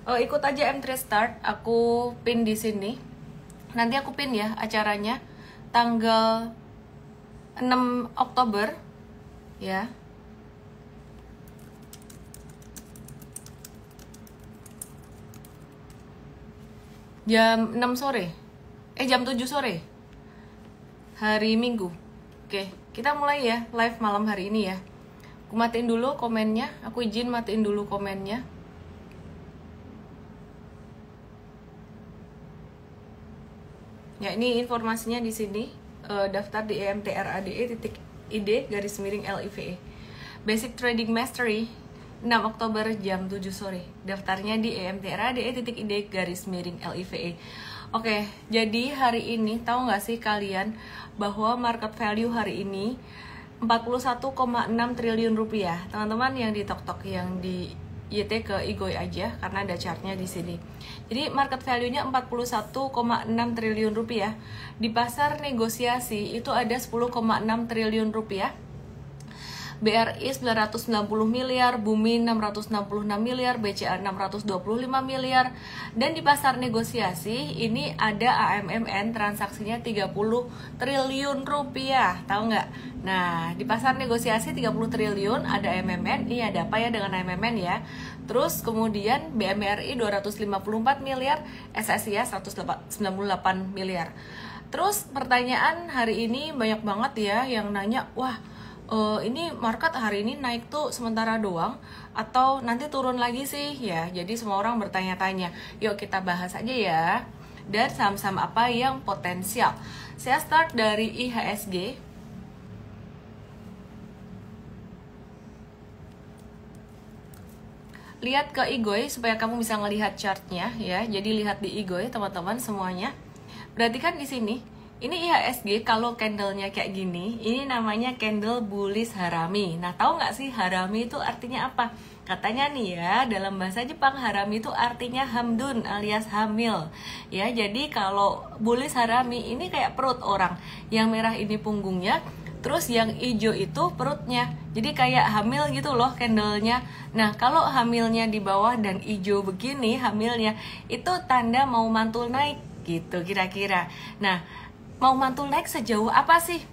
Ikut aja M3 Start, aku pin di sini. Nanti aku pin ya acaranya tanggal 6 Oktober ya. Jam 6 sore. Jam 7 sore. Hari Minggu. Oke, kita mulai ya live malam hari ini ya. Aku matiin dulu komennya, aku izin matiin dulu komennya. Ya, ini informasinya di sini. Daftar di emtrade.id _live. Basic Trading Mastery 6 Oktober jam 7 sore. Daftarnya di emtrade.id _live. Oke, jadi hari ini tahu nggak sih kalian bahwa market value hari ini 41,6 triliun rupiah. Teman-teman yang di TokTok, yang di YT ke Igoy aja karena ada chartnya di sini. Jadi market value-nya 41,6 triliun rupiah. Di pasar negosiasi itu ada 10,6 triliun rupiah. BRI 990 miliar, Bumi 666 miliar, BCA 625 miliar. Dan di pasar negosiasi ini ada AMMN transaksinya 30 triliun rupiah. Tahu nggak? Nah, di pasar negosiasi 30 triliun ada AMMN. Ini ada apa ya dengan AMMN ya? Terus kemudian BMRI 254 miliar, SSIA 198 miliar. Terus pertanyaan hari ini banyak banget ya yang nanya, wah, ini market hari ini naik tuh sementara doang atau nanti turun lagi sih ya. Jadi semua orang bertanya-tanya. Yuk kita bahas aja ya. Dan saham-saham apa yang potensial. Saya start dari IHSG. Lihat ke Igoy supaya kamu bisa ngelihat chartnya ya. Jadi lihat di Igoy teman-teman semuanya. Berarti kan di sini ini IHSG kalau candlenya kayak gini, ini namanya candle bullish harami. Nah, tahu nggak sih harami itu artinya apa? Katanya nih ya, dalam bahasa Jepang harami itu artinya hamdun alias hamil. Ya, jadi kalau bullish harami ini kayak perut orang. Yang merah ini punggungnya, terus yang hijau itu perutnya. Jadi kayak hamil gitu loh candlenya. Nah, kalau hamilnya di bawah dan hijau begini hamilnya, itu tanda mau mantul naik gitu kira-kira. Nah, mau mantul naik sejauh apa sih?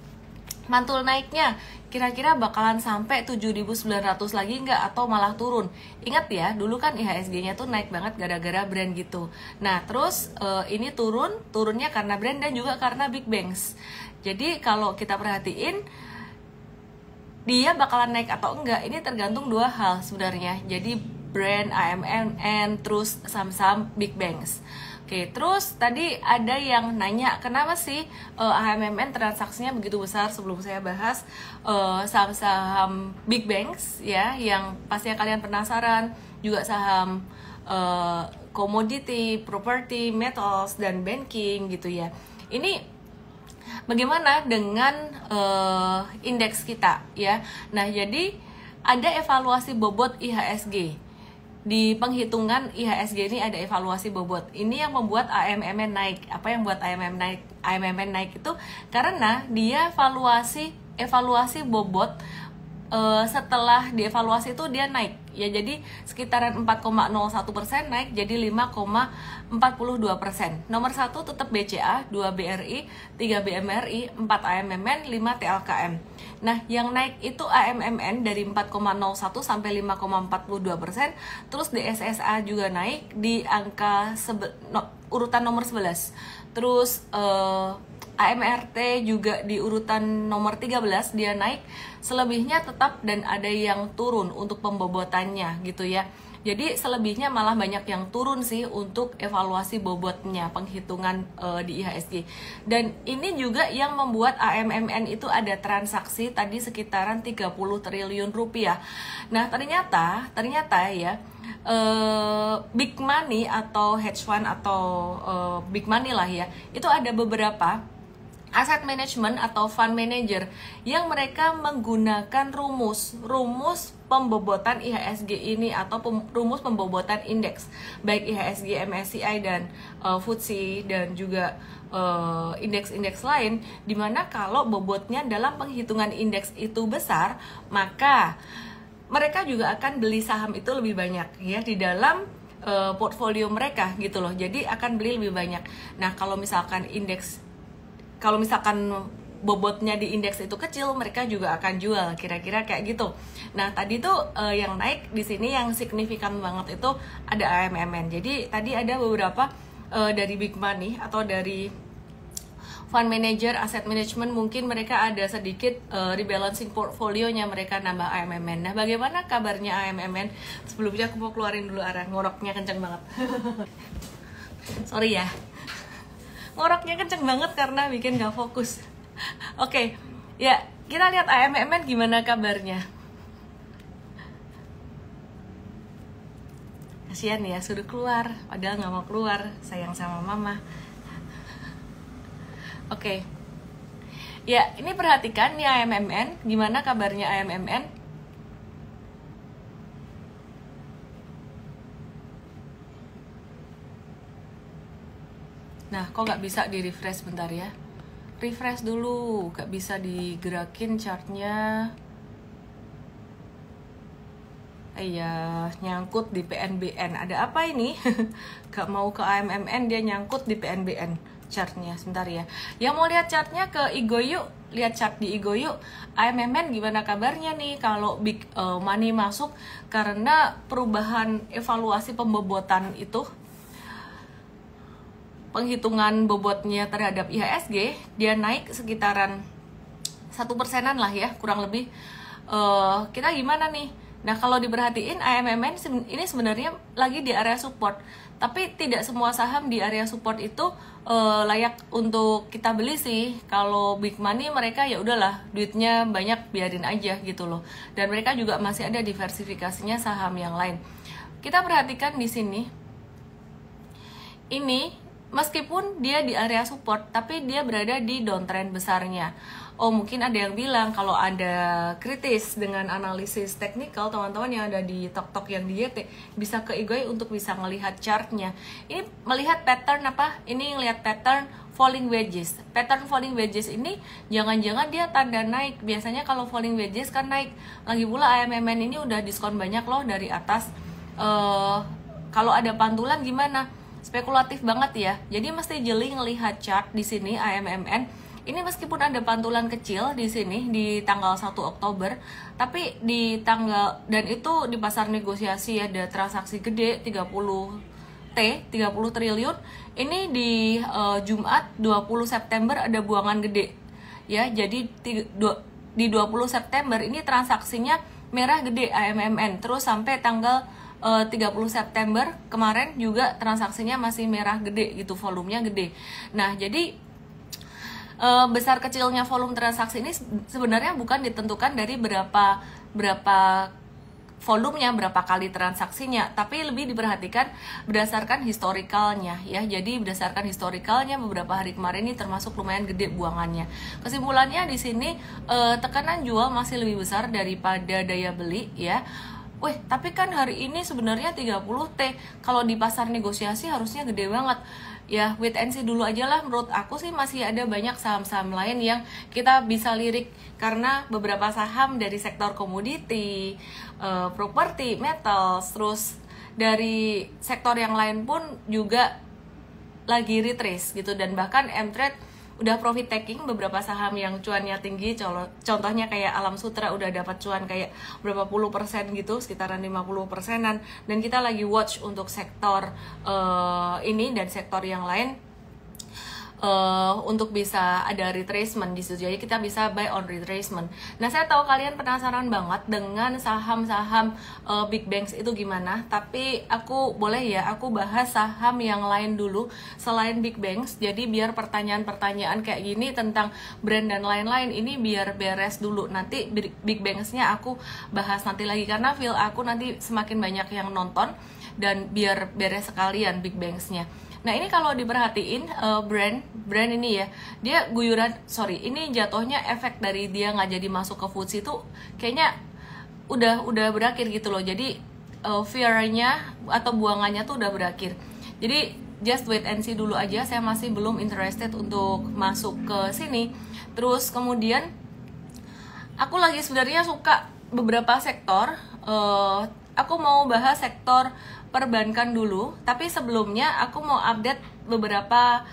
Mantul naiknya kira-kira bakalan sampai 7.900 lagi nggak atau malah turun? Ingat ya, dulu kan IHSG-nya tuh naik banget gara-gara brand gitu. Nah, terus ini turunnya karena brand dan juga karena big banks. Jadi kalau kita perhatiin dia bakalan naik atau enggak, ini tergantung dua hal sebenarnya. Jadi brand, AMMN, terus saham-saham big banks. Oke, terus tadi ada yang nanya kenapa sih AMMN transaksinya begitu besar. Sebelum saya bahas saham-saham big banks ya, yang pastinya kalian penasaran, juga saham commodity, property, metals, dan banking gitu ya. Ini bagaimana dengan indeks kita ya. Nah, jadi ada evaluasi bobot IHSG. Di penghitungan IHSG ini ada evaluasi bobot. Ini yang membuat AMMN naik. Apa yang buat AMMN naik itu karena dia evaluasi bobot setelah dievaluasi itu dia naik ya, jadi sekitaran 4,01% naik jadi 5,42%. Nomor 1 tetap BCA, 2 BRI, 3 BMRI, 4 AMMN, 5 TLKM. Nah, yang naik itu AMMN dari 4,01 sampai 5,42%. Terus DSSA juga naik di angka urutan nomor 11. Terus AMRT juga di urutan nomor 13 dia naik, selebihnya tetap dan ada yang turun untuk pembobotannya gitu ya. Jadi selebihnya malah banyak yang turun sih untuk evaluasi bobotnya penghitungan di IHSG. Dan ini juga yang membuat AMMN itu ada transaksi tadi sekitaran 30 triliun rupiah. Nah, ternyata ya big money atau hedge fund atau big money lah ya, itu ada beberapa asset management atau fund manager yang mereka menggunakan rumus pembobotan IHSG ini atau rumus pembobotan indeks baik IHSG, MSCI dan FTSE dan juga indeks-indeks lain, dimana kalau bobotnya dalam penghitungan indeks itu besar, maka mereka juga akan beli saham itu lebih banyak ya di dalam portfolio mereka gitu loh. Jadi akan beli lebih banyak. Nah, kalau misalkan bobotnya di indeks itu kecil, mereka juga akan jual, kira-kira kayak gitu. Nah, tadi tuh yang naik di sini yang signifikan banget itu ada AMMN. Jadi tadi ada beberapa dari big money atau dari fund manager, asset management, mungkin mereka ada sedikit rebalancing portfolionya, mereka nambah AMMN. Nah, bagaimana kabarnya AMMN? Sebelumnya aku mau keluarin dulu arah ngoroknya kenceng banget. Sorry ya, ngoroknya kenceng banget karena bikin gak fokus. Oke, ya kita lihat AMMN gimana kabarnya. Kasian ya, suruh keluar, padahal nggak mau keluar, sayang sama mama. Oke, ya ini perhatikan nih AMMN, gimana kabarnya AMMN? Nah, kok nggak bisa di refresh bentar ya? Refresh dulu, gak bisa digerakin chartnya. Iya, nyangkut di PNBN. Ada apa ini? Gak mau ke AMMN, dia nyangkut di PNBN chartnya. Sebentar ya. Yang mau lihat chartnya ke Igo yuk. Lihat chart di Igo yuk. AMMN gimana kabarnya nih kalau big money masuk, karena perubahan evaluasi pembobotan itu, penghitungan bobotnya terhadap IHSG, dia naik sekitaran 1%-an lah ya, kurang lebih. Kita gimana nih? Nah, kalau diperhatiin AMMN ini sebenarnya lagi di area support, tapi tidak semua saham di area support itu layak untuk kita beli sih. Kalau big money mereka ya udahlah, duitnya banyak, biarin aja gitu loh. Dan mereka juga masih ada diversifikasinya saham yang lain. Kita perhatikan di sini. Ini meskipun dia di area support, tapi dia berada di downtrend besarnya. Oh, mungkin ada yang bilang kalau ada kritis dengan analisis teknikal, teman-teman yang ada di Tok yang di YT bisa ke Igoy untuk bisa melihat chartnya. Ini melihat pattern apa? Ini ngelihat pattern falling wedges. Pattern falling wedges ini jangan-jangan dia tanda naik. Biasanya kalau falling wedges kan naik. Lagi pula AMMN ini udah diskon banyak loh dari atas. Kalau ada pantulan gimana? Spekulatif banget ya. Jadi mesti jeli ngelihat chart di sini AMMN. Ini meskipun ada pantulan kecil di sini di tanggal 1 Oktober, tapi di tanggal, dan itu di pasar negosiasi ada transaksi gede 30 triliun. Ini di Jumat 20 September ada buangan gede. Ya, jadi di 20 September ini transaksinya merah gede AMMN. Terus sampai tanggal 30 September kemarin juga transaksinya masih merah gede gitu, volumenya gede. Nah, jadi besar kecilnya volume transaksi ini sebenarnya bukan ditentukan dari berapa volumenya, berapa kali transaksinya, tapi lebih diperhatikan berdasarkan historikalnya ya. Jadi berdasarkan historikalnya beberapa hari kemarin ini termasuk lumayan gede buangannya. Kesimpulannya di sini tekanan jual masih lebih besar daripada daya beli ya. Wih, tapi kan hari ini sebenarnya 30T. Kalau di pasar negosiasi harusnya gede banget. Ya, wait and see dulu aja lah. Menurut aku sih masih ada banyak saham-saham lain yang kita bisa lirik. Karena beberapa saham dari sektor komoditi, properti, metals, terus dari sektor yang lain pun juga lagi retrace gitu. Dan bahkan M-Trade udah profit taking beberapa saham yang cuannya tinggi, contohnya kayak Alam Sutra udah dapat cuan kayak berapa puluh persen gitu, sekitaran 50%-an. Dan kita lagi watch untuk sektor ini dan sektor yang lain untuk bisa ada retracement di situ. Jadi kita bisa buy on retracement. Nah, saya tahu kalian penasaran banget dengan saham-saham big banks itu gimana, tapi aku boleh ya aku bahas saham yang lain dulu selain big banks. Jadi biar pertanyaan-pertanyaan kayak gini tentang brand dan lain-lain ini biar beres dulu. Nanti big banksnya aku bahas nanti lagi, karena feel aku nanti semakin banyak yang nonton dan biar beres sekalian big banksnya. Nah, ini kalau diperhatiin brand ini ya, dia guyuran, ini jatuhnya efek dari dia nggak jadi masuk ke FTSE itu kayaknya udah berakhir gitu loh. Jadi fear-nya atau buangannya tuh udah berakhir. Jadi just wait and see dulu aja, saya masih belum interested untuk masuk ke sini. Terus kemudian aku lagi sebenarnya suka beberapa sektor aku mau bahas sektor perbankan dulu, tapi sebelumnya aku mau update beberapa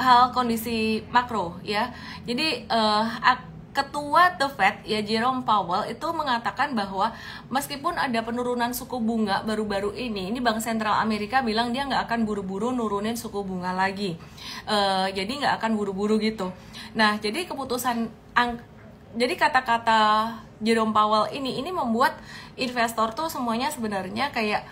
hal kondisi makro ya. Jadi Ketua The Fed ya Jerome Powell itu mengatakan bahwa meskipun ada penurunan suku bunga baru-baru ini Bank Sentral Amerika bilang dia nggak akan buru-buru nurunin suku bunga lagi. Jadi nggak akan buru-buru gitu. Nah, jadi jadi kata-kata Jerome Powell ini membuat investor tuh semuanya sebenarnya kayak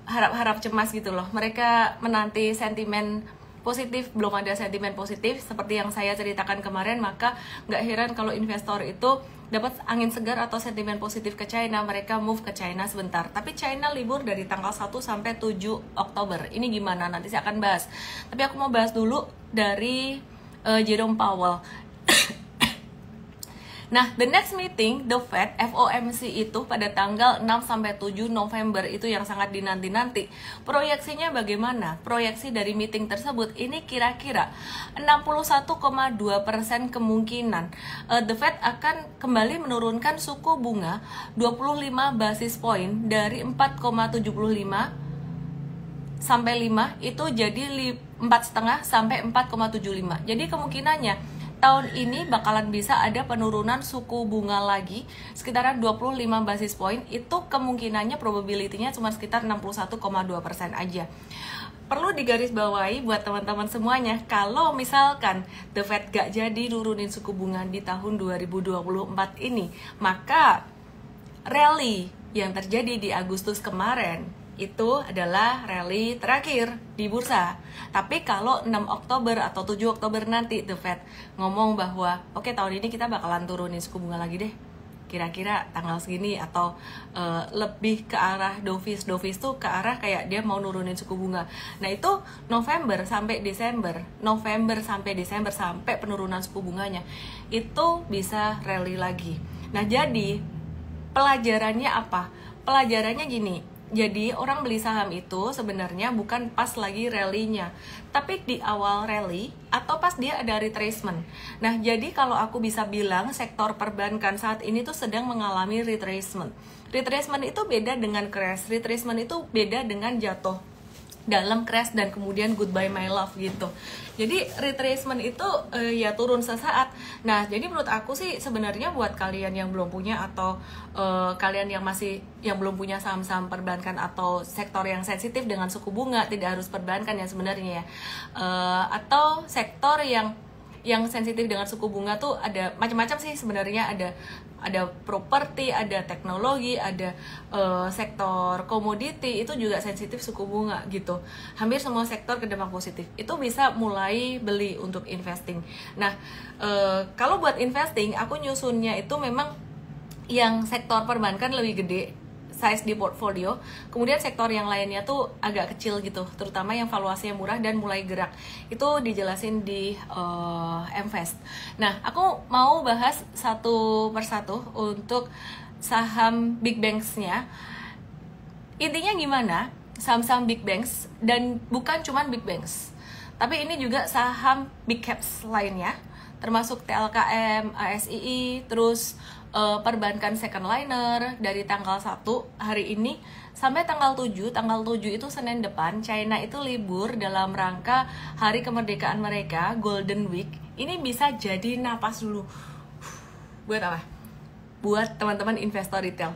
harap-harap cemas gitu loh. Mereka menanti sentimen positif, belum ada sentimen positif seperti yang saya ceritakan kemarin, maka nggak heran kalau investor itu dapat angin segar atau sentimen positif ke China, mereka move ke China sebentar. Tapi China libur dari tanggal 1 sampai 7 Oktober. Ini gimana? Nanti saya akan bahas. Tapi aku mau bahas dulu dari Jerome Powell. Nah, the next meeting, the Fed, FOMC itu pada tanggal 6 sampai 7 November itu yang sangat dinanti-nanti. Proyeksinya bagaimana? Proyeksi dari meeting tersebut ini kira-kira 61,2% kemungkinan the Fed akan kembali menurunkan suku bunga 25 basis point dari 4,75 sampai 5 itu jadi 4,5 sampai 4,75. Jadi kemungkinannya tahun ini bakalan bisa ada penurunan suku bunga lagi sekitaran 25 basis point. Itu kemungkinannya, probability-nya cuma sekitar 61,2% aja. Perlu digarisbawahi buat teman-teman semuanya, kalau misalkan The Fed gak jadi nurunin suku bunga di tahun 2024 ini, maka rally yang terjadi di Agustus kemarin itu adalah rally terakhir di bursa. Tapi kalau 6 Oktober atau 7 Oktober nanti The Fed ngomong bahwa oke, tahun ini kita bakalan turunin suku bunga lagi deh, kira-kira tanggal segini, atau lebih ke arah dovish tuh ke arah kayak dia mau nurunin suku bunga. Nah, itu November sampai Desember sampai penurunan suku bunganya itu bisa rally lagi. Nah, jadi pelajarannya apa? Pelajarannya gini, jadi orang beli saham itu sebenarnya bukan pas lagi rally-nya, tapi di awal rally atau pas dia ada retracement. Nah, jadi kalau aku bisa bilang sektor perbankan saat ini tuh sedang mengalami retracement. Retracement itu beda dengan crash. Retracement itu beda dengan jatuh dalam crash dan kemudian goodbye my love gitu. Jadi retracement itu ya turun sesaat. Nah, jadi menurut aku sih sebenarnya buat kalian yang belum punya atau kalian yang belum punya saham-saham perbankan atau sektor yang sensitif dengan suku bunga, tidak harus perbankan ya sebenarnya ya. Atau sektor yang sensitif dengan suku bunga tuh ada macam-macam sih sebenarnya, ada properti, ada teknologi, ada sektor komoditi itu juga sensitif suku bunga gitu. Hampir semua sektor kedampak positif. Itu bisa mulai beli untuk investing. Nah, kalau buat investing aku nyusunnya itu memang yang sektor perbankan lebih gede size di portfolio, kemudian sektor yang lainnya tuh agak kecil gitu, terutama yang valuasinya murah dan mulai gerak. Itu dijelasin di Mvest. Nah, aku mau bahas satu persatu untuk saham big banks-nya. Intinya gimana? Saham-saham big banks, dan bukan cuma big banks, tapi ini juga saham big caps lainnya, termasuk TLKM, ASII, terus perbankan second liner dari tanggal 1 hari ini sampai tanggal 7. Tanggal 7 itu Senin depan, China itu libur dalam rangka hari kemerdekaan mereka, Golden Week. Ini bisa jadi napas dulu. Buat apa? Buat teman-teman investor retail.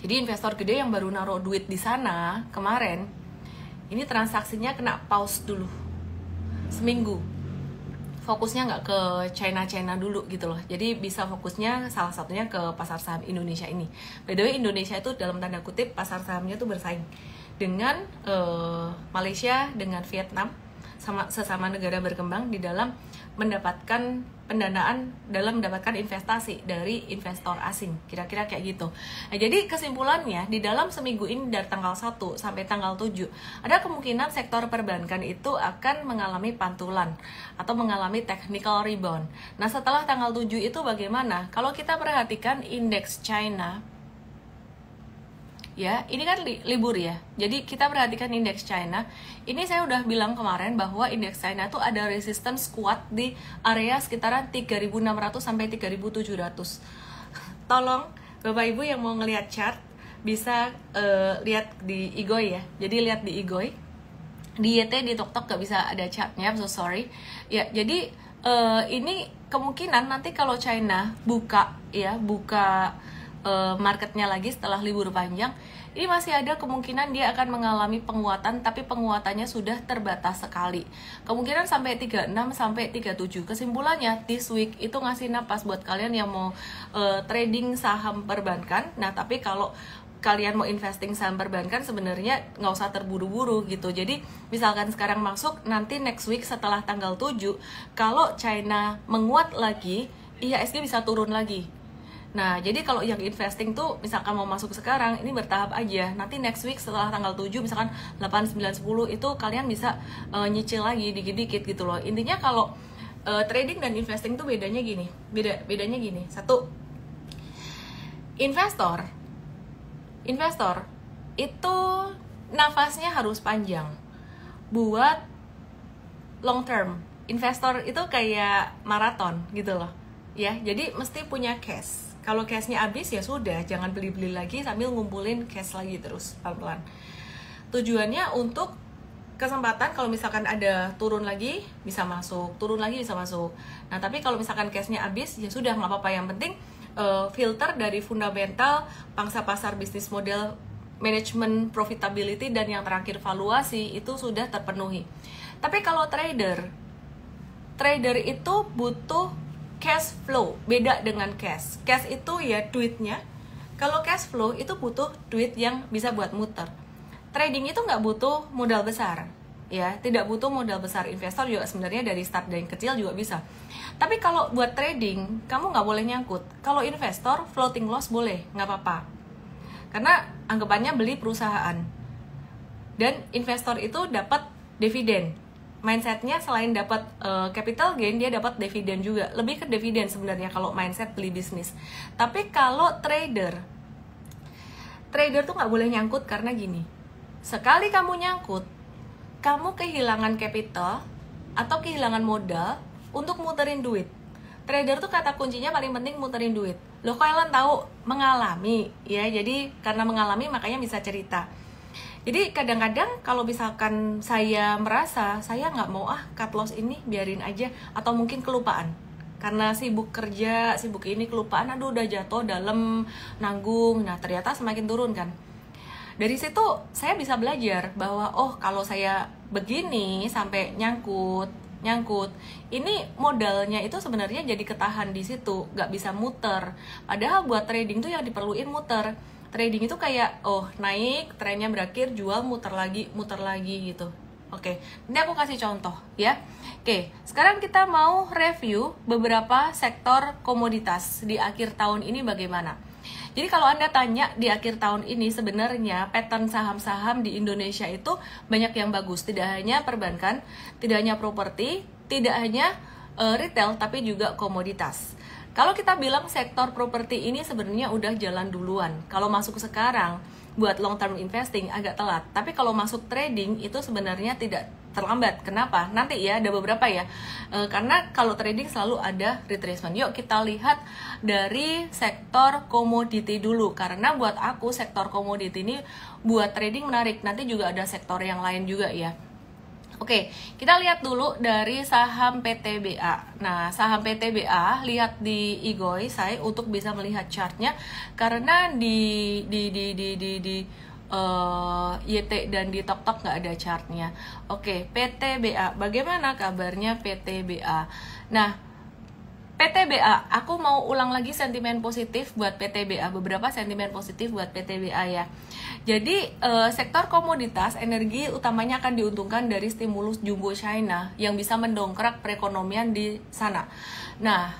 Jadi investor gede yang baru naruh duit di sana kemarin, ini transaksinya kena pause dulu seminggu. Fokusnya nggak ke China dulu gitu loh. Jadi bisa fokusnya salah satunya ke pasar saham Indonesia ini. By the way, Indonesia itu dalam tanda kutip pasar sahamnya tuh bersaing dengan Malaysia, dengan Vietnam, sesama negara berkembang di dalam mendapatkan pendanaan, dalam mendapatkan investasi dari investor asing, kira-kira kayak gitu. Nah, jadi kesimpulannya di dalam seminggu ini dari tanggal 1 sampai tanggal 7 ada kemungkinan sektor perbankan itu akan mengalami pantulan atau mengalami technical rebound. Nah, setelah tanggal 7 itu bagaimana? Kalau kita perhatikan indeks China, ya, ini kan libur ya. Jadi kita perhatikan indeks China. Ini saya udah bilang kemarin bahwa indeks China tuh ada resistance kuat di area sekitaran 3.600 sampai 3.700. Tolong Bapak Ibu yang mau ngelihat chart, bisa lihat di Igoi ya. Jadi lihat di Igoi, di YT, di TokTok gak bisa ada chartnya, I'm so sorry ya. Jadi ini kemungkinan nanti kalau China buka marketnya lagi setelah libur panjang, ini masih ada kemungkinan dia akan mengalami penguatan, tapi penguatannya sudah terbatas sekali. Kemungkinan sampai 36 sampai 37. Kesimpulannya, this week itu ngasih napas buat kalian yang mau trading saham perbankan. Nah, tapi kalau kalian mau investing saham perbankan sebenarnya nggak usah terburu-buru gitu. Jadi misalkan sekarang masuk, nanti next week setelah tanggal 7 kalau China menguat lagi, IHSG bisa turun lagi. Nah, jadi kalau yang investing tuh misalkan mau masuk sekarang, ini bertahap aja. Nanti next week setelah tanggal 7 misalkan 8, 9, 10 itu kalian bisa nyicil lagi dikit-dikit gitu loh. Intinya kalau trading dan investing tuh bedanya gini. Bedanya gini. Satu, investor itu nafasnya harus panjang buat long term. Investor itu kayak maraton gitu loh. Ya, jadi mesti punya cash. Kalau cashnya habis ya sudah, jangan beli-beli lagi sambil ngumpulin cash lagi terus pelan-pelan. Tujuannya untuk kesempatan kalau misalkan ada turun lagi bisa masuk, turun lagi bisa masuk. Nah, tapi kalau misalkan cashnya habis ya sudah, nggak apa-apa. Yang penting filter dari fundamental, pangsa pasar, bisnis model, manajemen profitability, dan yang terakhir valuasi itu sudah terpenuhi. Tapi kalau trader itu butuh cash flow, beda dengan cash. Cash itu ya duitnya. Kalau cash flow itu butuh duit yang bisa buat muter. Trading itu nggak butuh modal besar, ya, tidak butuh modal besar. Investor juga sebenarnya dari start dari kecil juga bisa. Tapi kalau buat trading, kamu nggak boleh nyangkut. Kalau investor, floating loss boleh, nggak apa-apa. Karena anggapannya beli perusahaan. Dan investor itu dapat dividen. Mindsetnya selain dapat capital gain, dia dapat dividen juga. Lebih ke dividen sebenarnya kalau mindset beli bisnis. Tapi kalau trader tuh nggak boleh nyangkut karena gini. Sekali kamu nyangkut, kamu kehilangan capital atau kehilangan modal untuk muterin duit. Trader tuh kata kuncinya paling penting muterin duit. Loh, kalian tahu mengalami ya. Jadi karena mengalami makanya bisa cerita. Jadi kadang-kadang kalau misalkan saya merasa saya nggak mau cut loss ini, biarin aja, atau mungkin kelupaan karena sibuk kerja, sibuk ini, kelupaan, aduh udah jatuh dalam, nanggung. Nah, ternyata semakin turun kan. Dari situ saya bisa belajar bahwa kalau saya begini sampai nyangkut, ini modalnya itu sebenarnya jadi ketahan di situ, nggak bisa muter. Padahal buat trading tuh yang diperluin muter. Trading itu kayak naik, trennya berakhir, jual, muter lagi gitu. Oke, ini aku kasih contoh ya. Oke, sekarang kita mau review beberapa sektor komoditas di akhir tahun ini bagaimana. Jadi kalau Anda tanya di akhir tahun ini sebenarnya pattern saham-saham di Indonesia itu banyak yang bagus. Tidak hanya perbankan, tidak hanya properti, tidak hanya retail, tapi juga komoditas. Kalau kita bilang sektor properti ini sebenarnya udah jalan duluan. Kalau masuk sekarang buat long term investing agak telat. Tapi kalau masuk trading itu sebenarnya tidak terlambat. Kenapa? Nanti ya ada beberapa ya. Karena kalau trading selalu ada retracement. Yuk kita lihat dari sektor komoditi dulu. Karena buat aku sektor komoditi ini buat trading menarik. Nanti juga ada sektor yang lain juga ya. Oke, kita lihat dulu dari saham PTBA. Nah, saham PTBA lihat di Igoi saya untuk bisa melihat chartnya, karena di YT dan di TokTok nggak ada chartnya. Oke, PTBA, bagaimana kabarnya PTBA? Nah, PTBA, aku mau ulang lagi sentimen positif buat PTBA, beberapa sentimen positif buat PTBA ya. Jadi sektor komoditas energi utamanya akan diuntungkan dari stimulus jumbo China yang bisa mendongkrak perekonomian di sana. Nah,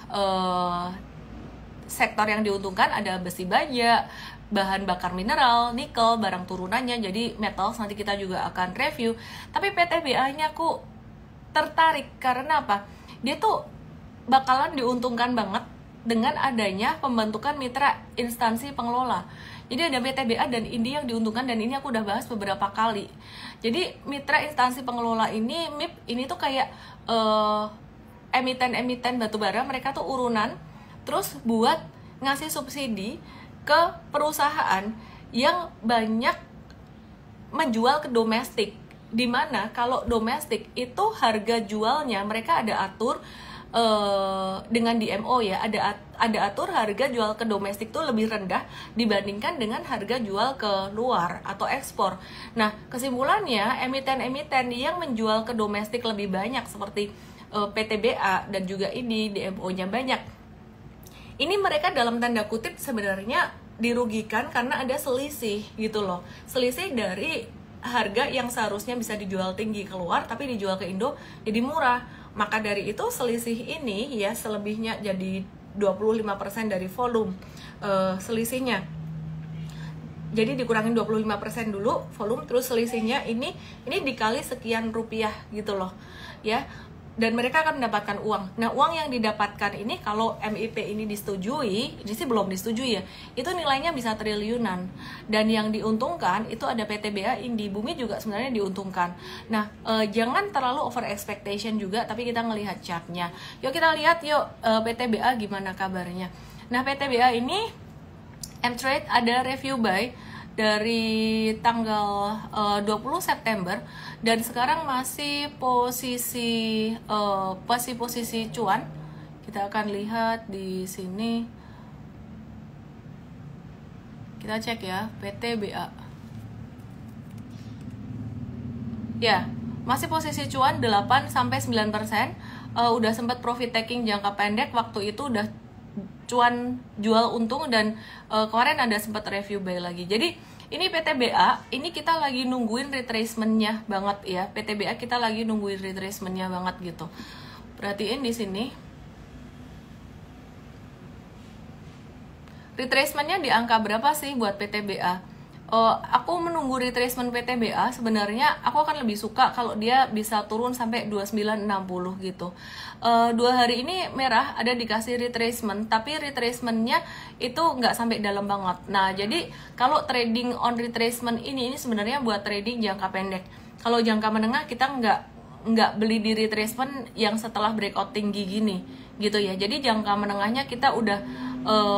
sektor yang diuntungkan ada besi baja, bahan bakar mineral, nikel, barang turunannya, jadi metals nanti kita juga akan review. Tapi PTBA-nya aku tertarik karena apa? Dia tuh bakalan diuntungkan banget dengan adanya pembentukan mitra instansi pengelola. Jadi ada PTBA dan INDI yang diuntungkan, dan ini aku udah bahas beberapa kali. Jadi mitra instansi pengelola ini, MIP, ini tuh kayak emiten-emiten batubara, mereka tuh urunan, terus buat ngasih subsidi ke perusahaan yang banyak menjual ke domestik, dimana kalau domestik itu harga jualnya mereka ada atur dengan DMO ya, ada atur harga jual ke domestik tuh lebih rendah dibandingkan dengan harga jual ke luar atau ekspor. Nah, kesimpulannya emiten-emiten yang menjual ke domestik lebih banyak seperti PTBA dan juga ini DMO-nya banyak. Ini mereka dalam tanda kutip sebenarnya dirugikan karena ada selisih gitu loh. Selisih dari harga yang seharusnya bisa dijual tinggi keluar tapi dijual ke Indo jadi murah. Maka dari itu selisih ini ya selebihnya jadi 25% dari volume selisihnya. Jadi dikurangin 25% dulu volume, terus selisihnya ini dikali sekian rupiah gitu loh ya. Dan mereka akan mendapatkan uang. Nah, uang yang didapatkan ini kalau MIP ini disetujui, ini sih belum disetujui ya, itu nilainya bisa triliunan. Dan yang diuntungkan itu ada PTBA, Indi, Bumi juga sebenarnya diuntungkan. Nah, jangan terlalu over expectation juga, tapi kita ngelihat chartnya. Yuk kita lihat yuk PTBA gimana kabarnya. Nah, PTBA ini M-Trade ada review buy dari tanggal 20 September dan sekarang masih posisi cuan. Kita akan lihat di sini. Kita cek ya, PTBA. Ya, masih posisi cuan 8 sampai 9%. Udah sempat profit taking jangka pendek, waktu itu udah cuan jual untung dan kemarin ada sempat review buy lagi. Jadi ini PTBA, ini kita lagi nungguin retracement-nya banget ya. PTBA kita lagi nungguin retracement-nya banget gitu. Perhatiin di sini. Retracement-nya di angka berapa sih buat PTBA? Aku menunggu retracement PTBA, sebenarnya aku akan lebih suka kalau dia bisa turun sampai 2960 gitu. 2 hari ini merah ada dikasih retracement, tapi retracementnya itu nggak sampai dalam banget. Nah, jadi kalau trading on retracement ini sebenarnya buat trading jangka pendek. Kalau jangka menengah kita nggak beli di retracement yang setelah breakout tinggi gini gitu ya. Jadi jangka menengahnya kita udah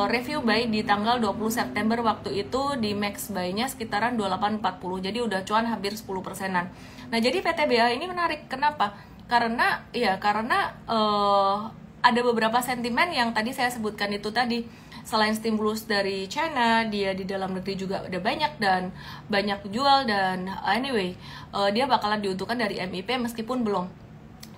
review buy di tanggal 20 September, waktu itu di max buy-nya sekitaran 2840. Jadi udah cuan hampir 10%-an. Nah, jadi PTBA ini menarik. Kenapa? Karena ada beberapa sentimen yang tadi saya sebutkan itu tadi. Selain stimulus dari China, dia di dalam negeri juga ada banyak dan banyak jual, dan anyway, dia bakalan diuntungkan dari MIP meskipun belum.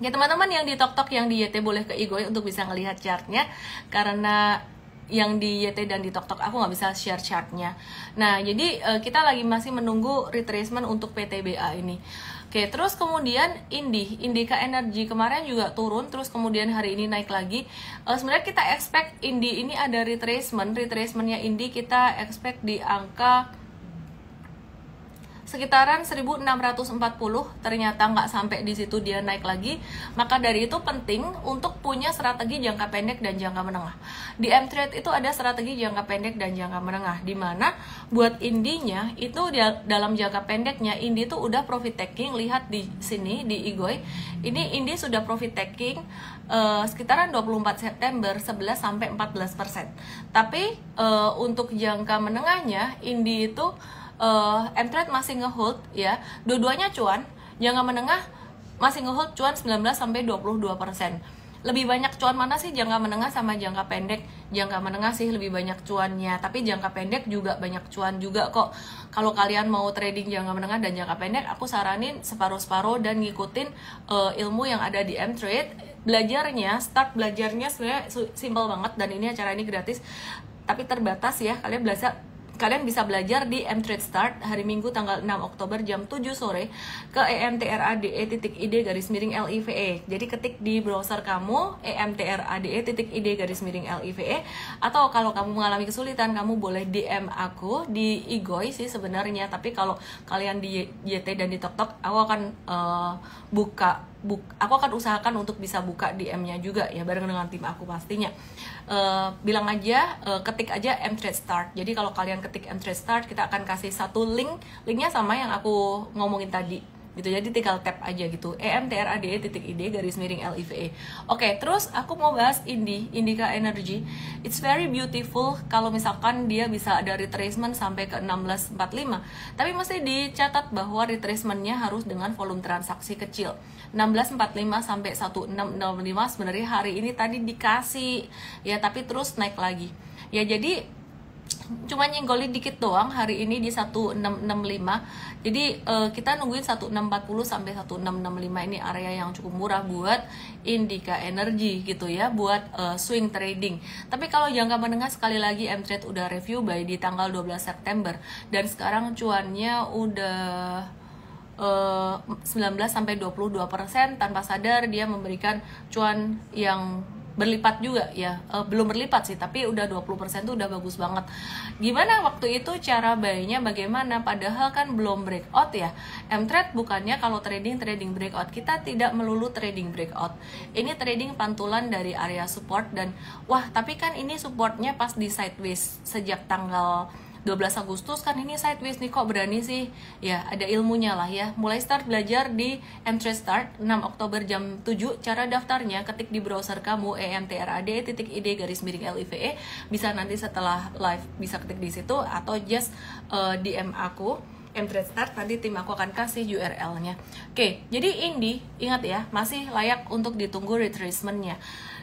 Ya teman-teman yang di TokTok, yang di YT boleh ke Igoy untuk bisa ngelihat chartnya, karena yang di YT dan di TokTok aku nggak bisa share chartnya. Nah, jadi kita lagi masih menunggu retracement untuk PTBA ini. Oke, terus kemudian Indika Energy kemarin juga turun, terus kemudian hari ini naik lagi. Sebenarnya kita expect Indi ini ada retracementnya Indi kita expect di angka sekitaran 1640, ternyata nggak sampai di situ, dia naik lagi. Maka dari itu penting untuk punya strategi jangka pendek dan jangka menengah. Di M-Trade itu ada strategi jangka pendek dan jangka menengah, dimana buat Indinya itu dalam jangka pendeknya Indi itu udah profit taking. Lihat di sini di Igoy, ini Indi sudah profit taking sekitaran 24 September 11 sampai 14%. Tapi untuk jangka menengahnya Indi itu M-Trade masih ngehold ya, dua-duanya cuan. Jangka menengah masih ngehold cuan 19 sampai 22%. Lebih banyak cuan mana sih jangka menengah sama jangka pendek? Jangka menengah sih lebih banyak cuannya, tapi jangka pendek juga banyak cuan juga kok. Kalau kalian mau trading jangka menengah dan jangka pendek, aku saranin separuh-separuh dan ngikutin ilmu yang ada di M-Trade. Start belajarnya sebenarnya simple banget, dan ini acara ini gratis tapi terbatas ya. Kalian bisa belajar di M-Trade Start hari Minggu tanggal 6 Oktober jam 7 sore ke emtrade.id/live. Jadi ketik di browser kamu emtrade.id/live, atau kalau kamu mengalami kesulitan kamu boleh DM aku di Igoy sih sebenarnya. Tapi kalau kalian di YT dan di TokTok, aku akan aku akan usahakan untuk bisa buka DM-nya juga ya, bareng dengan tim aku pastinya. Bilang aja, ketik aja M-Trade Start. Jadi kalau kalian ketik M-Trade Start, kita akan kasih satu linknya sama yang aku ngomongin tadi gitu. Jadi tinggal tap aja gitu, EMTRADE.id garis miring LIVE. Oke, terus aku mau bahas Indica Energy. It's very beautiful kalau misalkan dia bisa ada retracement sampai ke 1645. Tapi mesti dicatat bahwa retracementnya harus dengan volume transaksi kecil. 1645 sampai 1665 sebenarnya hari ini tadi dikasih ya, tapi terus naik lagi. Ya jadi cuma nyenggolin dikit doang hari ini di 1665. Jadi kita nungguin 1640 sampai 1665, ini area yang cukup murah buat Indica Energy gitu ya, buat swing trading. Tapi kalau jangka menengah, sekali lagi M-Trade udah review buy di tanggal 12 September dan sekarang cuannya udah 19 sampai 22%. Tanpa sadar dia memberikan cuan yang berlipat juga ya, belum berlipat sih, tapi udah 20% tuh udah bagus banget. Gimana waktu itu cara buy-nya bagaimana? Padahal kan belum breakout ya. M-Trade bukannya kalau trading breakout, kita tidak melulu trading breakout. Ini trading pantulan dari area support dan wah, tapi kan ini supportnya pas di sideways sejak tanggal 12 Agustus kan ini sideways nih, kok berani sih? Ya, ada ilmunya lah ya. Mulai start belajar di M-Trade Start 6 Oktober jam 7. Cara daftarnya ketik di browser kamu EMTRAD.id garis miring LIVE. Bisa nanti setelah live bisa ketik di situ atau just DM aku M-Trade Start, nanti tim aku akan kasih URL-nya. Oke, jadi Indi ingat ya, masih layak untuk ditunggu retracement-nya.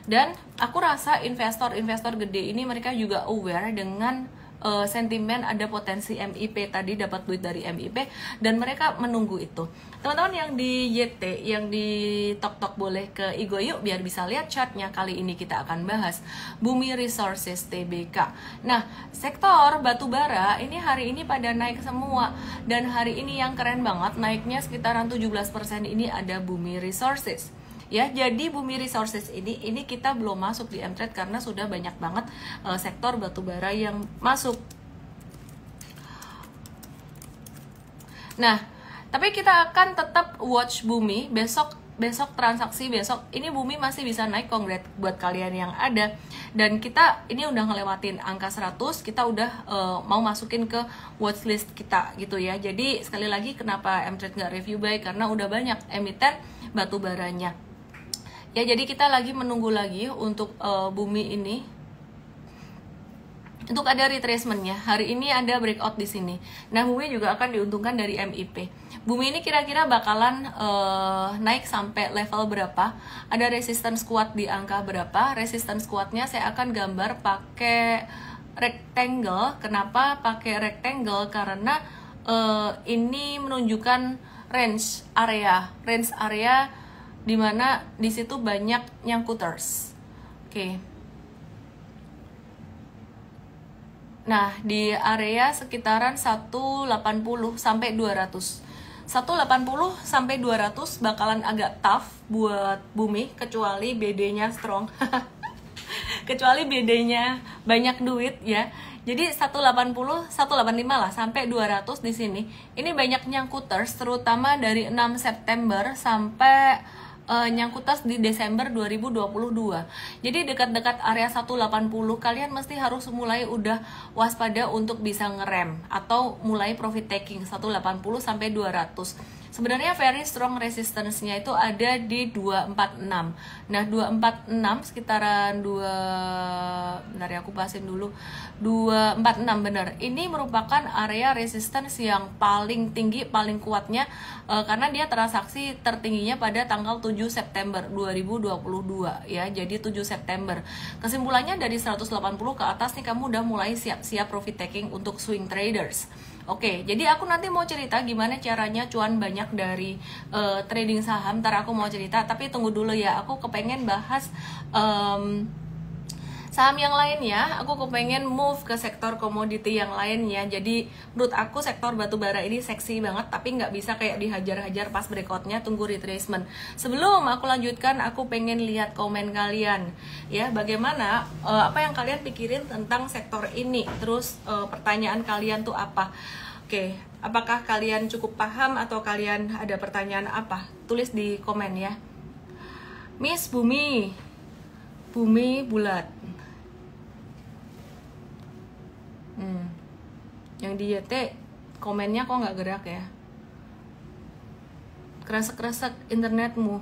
Dan aku rasa investor-investor gede ini mereka juga aware dengan sentimen ada potensi MIP tadi, dapat duit dari MIP, dan mereka menunggu itu. Teman-teman yang di YT, yang di Tok boleh ke Igo yuk biar bisa lihat chartnya. Kali ini kita akan bahas Bumi Resources TBK. Nah, sektor batubara ini hari ini pada naik semua, dan hari ini yang keren banget naiknya sekitaran 17% ini ada Bumi Resources. Ya, jadi Bumi Resources ini kita belum masuk di M-Trade karena sudah banyak banget sektor batubara yang masuk. Nah, tapi kita akan tetap watch Bumi besok transaksi besok. Ini Bumi masih bisa naik, congrats buat kalian yang ada. Dan kita ini udah ngelewatin angka 100, kita udah mau masukin ke watchlist kita gitu ya. Jadi sekali lagi kenapa M-Trade nggak review buy, karena udah banyak emiten batubaranya. Ya, jadi kita lagi menunggu lagi untuk Bumi ini untuk ada retracement-nya. Hari ini ada breakout di sini. Nah, Bumi juga akan diuntungkan dari MIP. Bumi ini kira-kira bakalan naik sampai level berapa? Ada resistance kuat di angka berapa? Resistance kuatnya saya akan gambar pakai rectangle. Kenapa pakai rectangle? Karena ini menunjukkan range area dimana di situ banyak nyangkuters. Oke. Nah, di area sekitaran 180 sampai 200. 180 sampai 200 bakalan agak tough buat Bumi kecuali BD-nya strong. Kecuali BD-nya banyak duit ya. Jadi 180, 185 lah sampai 200 di sini. Ini banyak nyangkuters terutama dari 6 September sampai nyangkutas di Desember 2022. Jadi dekat-dekat area 180 kalian mesti harus mulai udah waspada untuk bisa ngerem atau mulai profit taking 180 sampai 200. Sebenarnya very strong resistance-nya itu ada di 246. Nah, 246 sekitaran bentar ya, aku pasin dulu. 246 benar. Ini merupakan area resistance yang paling tinggi, paling kuatnya karena dia transaksi tertingginya pada tanggal 7 September 2022 ya. Jadi 7 September. Kesimpulannya dari 180 ke atas nih kamu udah mulai siap-siap profit taking untuk swing traders. Oke, jadi aku nanti mau cerita gimana caranya cuan banyak dari trading saham. Ntar aku mau cerita, tapi tunggu dulu ya. Aku kepengen bahas saham yang lainnya. Aku kepengen move ke sektor komoditi yang lainnya. Jadi menurut aku sektor batubara ini seksi banget, tapi nggak bisa kayak dihajar-hajar pas breakoutnya. Tunggu retracement. Sebelum aku lanjutkan, aku pengen lihat komen kalian ya. Bagaimana apa yang kalian pikirin tentang sektor ini? Terus pertanyaan kalian tuh apa? Oke, apakah kalian cukup paham atau kalian ada pertanyaan apa? Tulis di komen ya. Miss Bumi bulat. Yang di YT komennya kok nggak gerak ya? Kresek-kresek internetmu.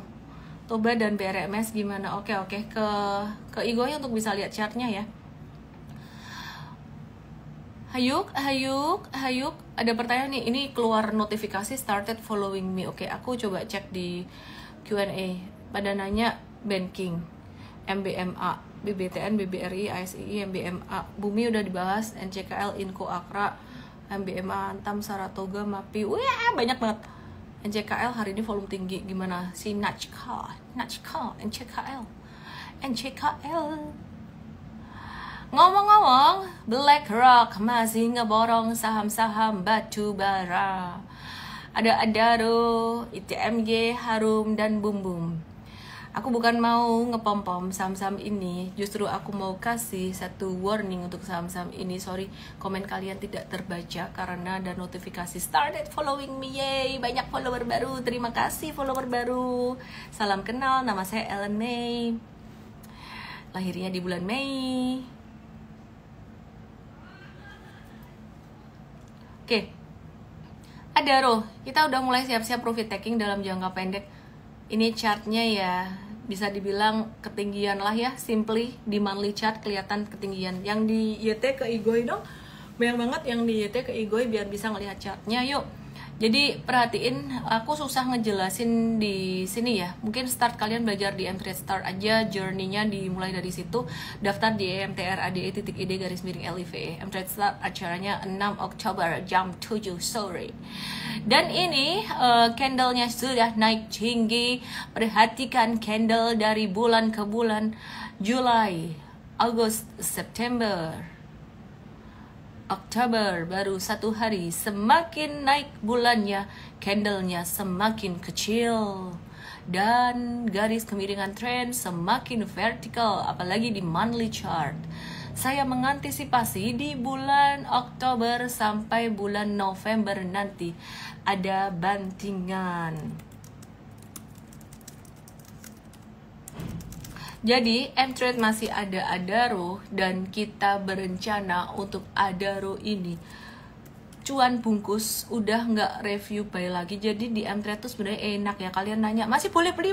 Toba dan BRMS gimana? Oke, ke Igoy untuk bisa lihat chartnya ya. Hayuk, ada pertanyaan nih. Ini keluar notifikasi started following me. Oke, aku coba cek di Q&A. Pada nanya banking, MBMA, BBTN, BBRI, ASII, MBMA, Bumi udah dibahas, NCKL, Inco, Akra, MBMA, Antam, Saratoga, MAPI. Wah, banyak banget. NCKL hari ini volume tinggi. Gimana si NCKL, NCKL. Ngomong-ngomong, BlackRock masih ngeborong saham-saham batu bara. Ada Adaro, ITMG, Harum, dan Bum Bum. Aku bukan mau ngepom-pom saham-saham ini, justru aku mau kasih satu warning untuk saham-saham ini. Sorry, komen kalian tidak terbaca karena ada notifikasi started following me. Yay, banyak follower baru. Terima kasih follower baru. Salam kenal, nama saya Ellen May. Lahirnya di bulan Mei. Oke. Adaro, kita udah mulai siap-siap profit taking dalam jangka pendek. Ini chartnya ya bisa dibilang ketinggian lah ya, simply di monthly chart kelihatan ketinggian. Yang di YT ke Igoy dong, banyak banget yang di YT ke Igoy biar bisa ngelihat chartnya. Yuk, jadi perhatiin, aku susah ngejelasin di sini ya. Mungkin start kalian belajar di M-Trade Start aja, journey-nya dimulai dari situ. Daftar di emtrade.id garis miring LIVE. M-Trade Start acaranya 6 Oktober jam 7 sore. Dan ini candlenya sudah naik tinggi. Perhatikan candle dari bulan ke bulan. Juli, Agustus, September, Oktober, baru 1 hari. Semakin naik bulannya, candlenya semakin kecil. Dan garis kemiringan trend semakin vertikal, apalagi di monthly chart. Saya mengantisipasi di bulan Oktober sampai bulan November nanti ada bantingan. Jadi M-Trade masih ada Adaro dan kita berencana untuk Adaro ini cuan bungkus, udah nggak review buy lagi. Jadi di M-Trade tuh sebenarnya enak ya. Kalian nanya masih boleh beli,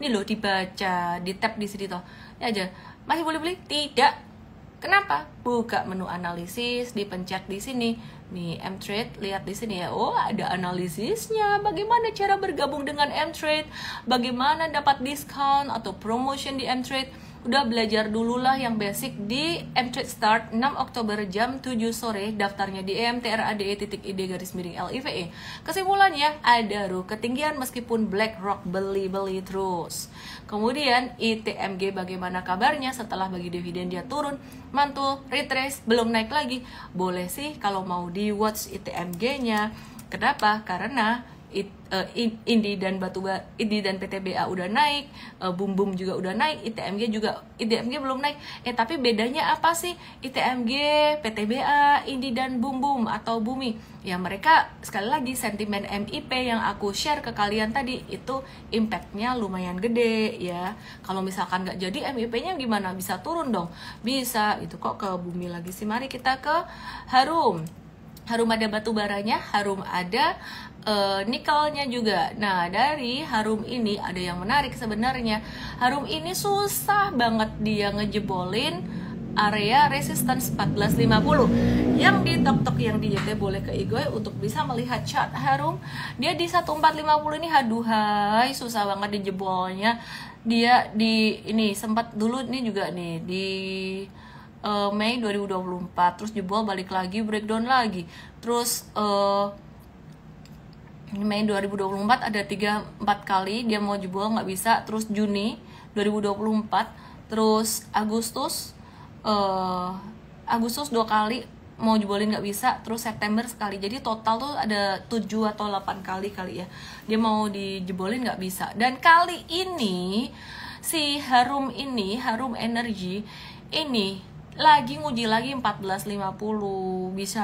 nih loh dibaca, di tab di sini toh ya aja, masih boleh beli? Tidak. Kenapa? Buka menu analisis, dipencet di sini. Nih M-Trade, lihat di sini ya. Oh, ada analisisnya. Bagaimana cara bergabung dengan M-Trade? Bagaimana dapat diskon atau promotion di M-Trade? Udah belajar dulu lah yang basic di M-Trade Start 6 Oktober jam 7 sore. Daftarnya di emtrade.id garis miring LIVE. Kesimpulannya, Adaro ketinggian meskipun BlackRock beli-beli terus. Kemudian ITMG bagaimana kabarnya setelah bagi dividen dia turun, mantul, retrace, belum naik lagi. Boleh sih kalau mau di watch ITMG-nya. Kenapa? Karena Indi dan PTBA udah naik, Bum Bum juga udah naik, ITMG belum naik. Tapi bedanya apa sih ITMG, PTBA, Indi dan Bum Bum atau Bumi? Ya mereka sekali lagi sentimen MIP yang aku share ke kalian tadi itu impactnya lumayan gede ya. Kalau misalkan nggak jadi MIP-nya gimana? Bisa turun dong? Bisa. Itu kok ke Bumi lagi sih. Mari kita ke Harum. Harum ada batu baranya, Harum ada nikelnya juga. Nah dari Harum ini ada yang menarik sebenarnya. Harum ini susah banget dia ngejebolin area resistance 1450 yang di tok-tok yang di YT. Boleh ke Igoy untuk bisa melihat chart Harum. Dia di 1450 ini haduhai susah banget dijebolnya. Dia di ini sempat dulu ini juga nih di Mei 2024, terus jebol balik lagi, breakdown lagi. Terus Mei 2024 ada 3-4 kali dia mau jebol nggak bisa. Terus Juni 2024, terus Agustus 2 kali mau jebolin nggak bisa. Terus September sekali. Jadi total tuh ada 7 atau 8 kali ya dia mau dijebolin nggak bisa. Dan kali ini si Harum Energy ini lagi nguji lagi 1450. Bisa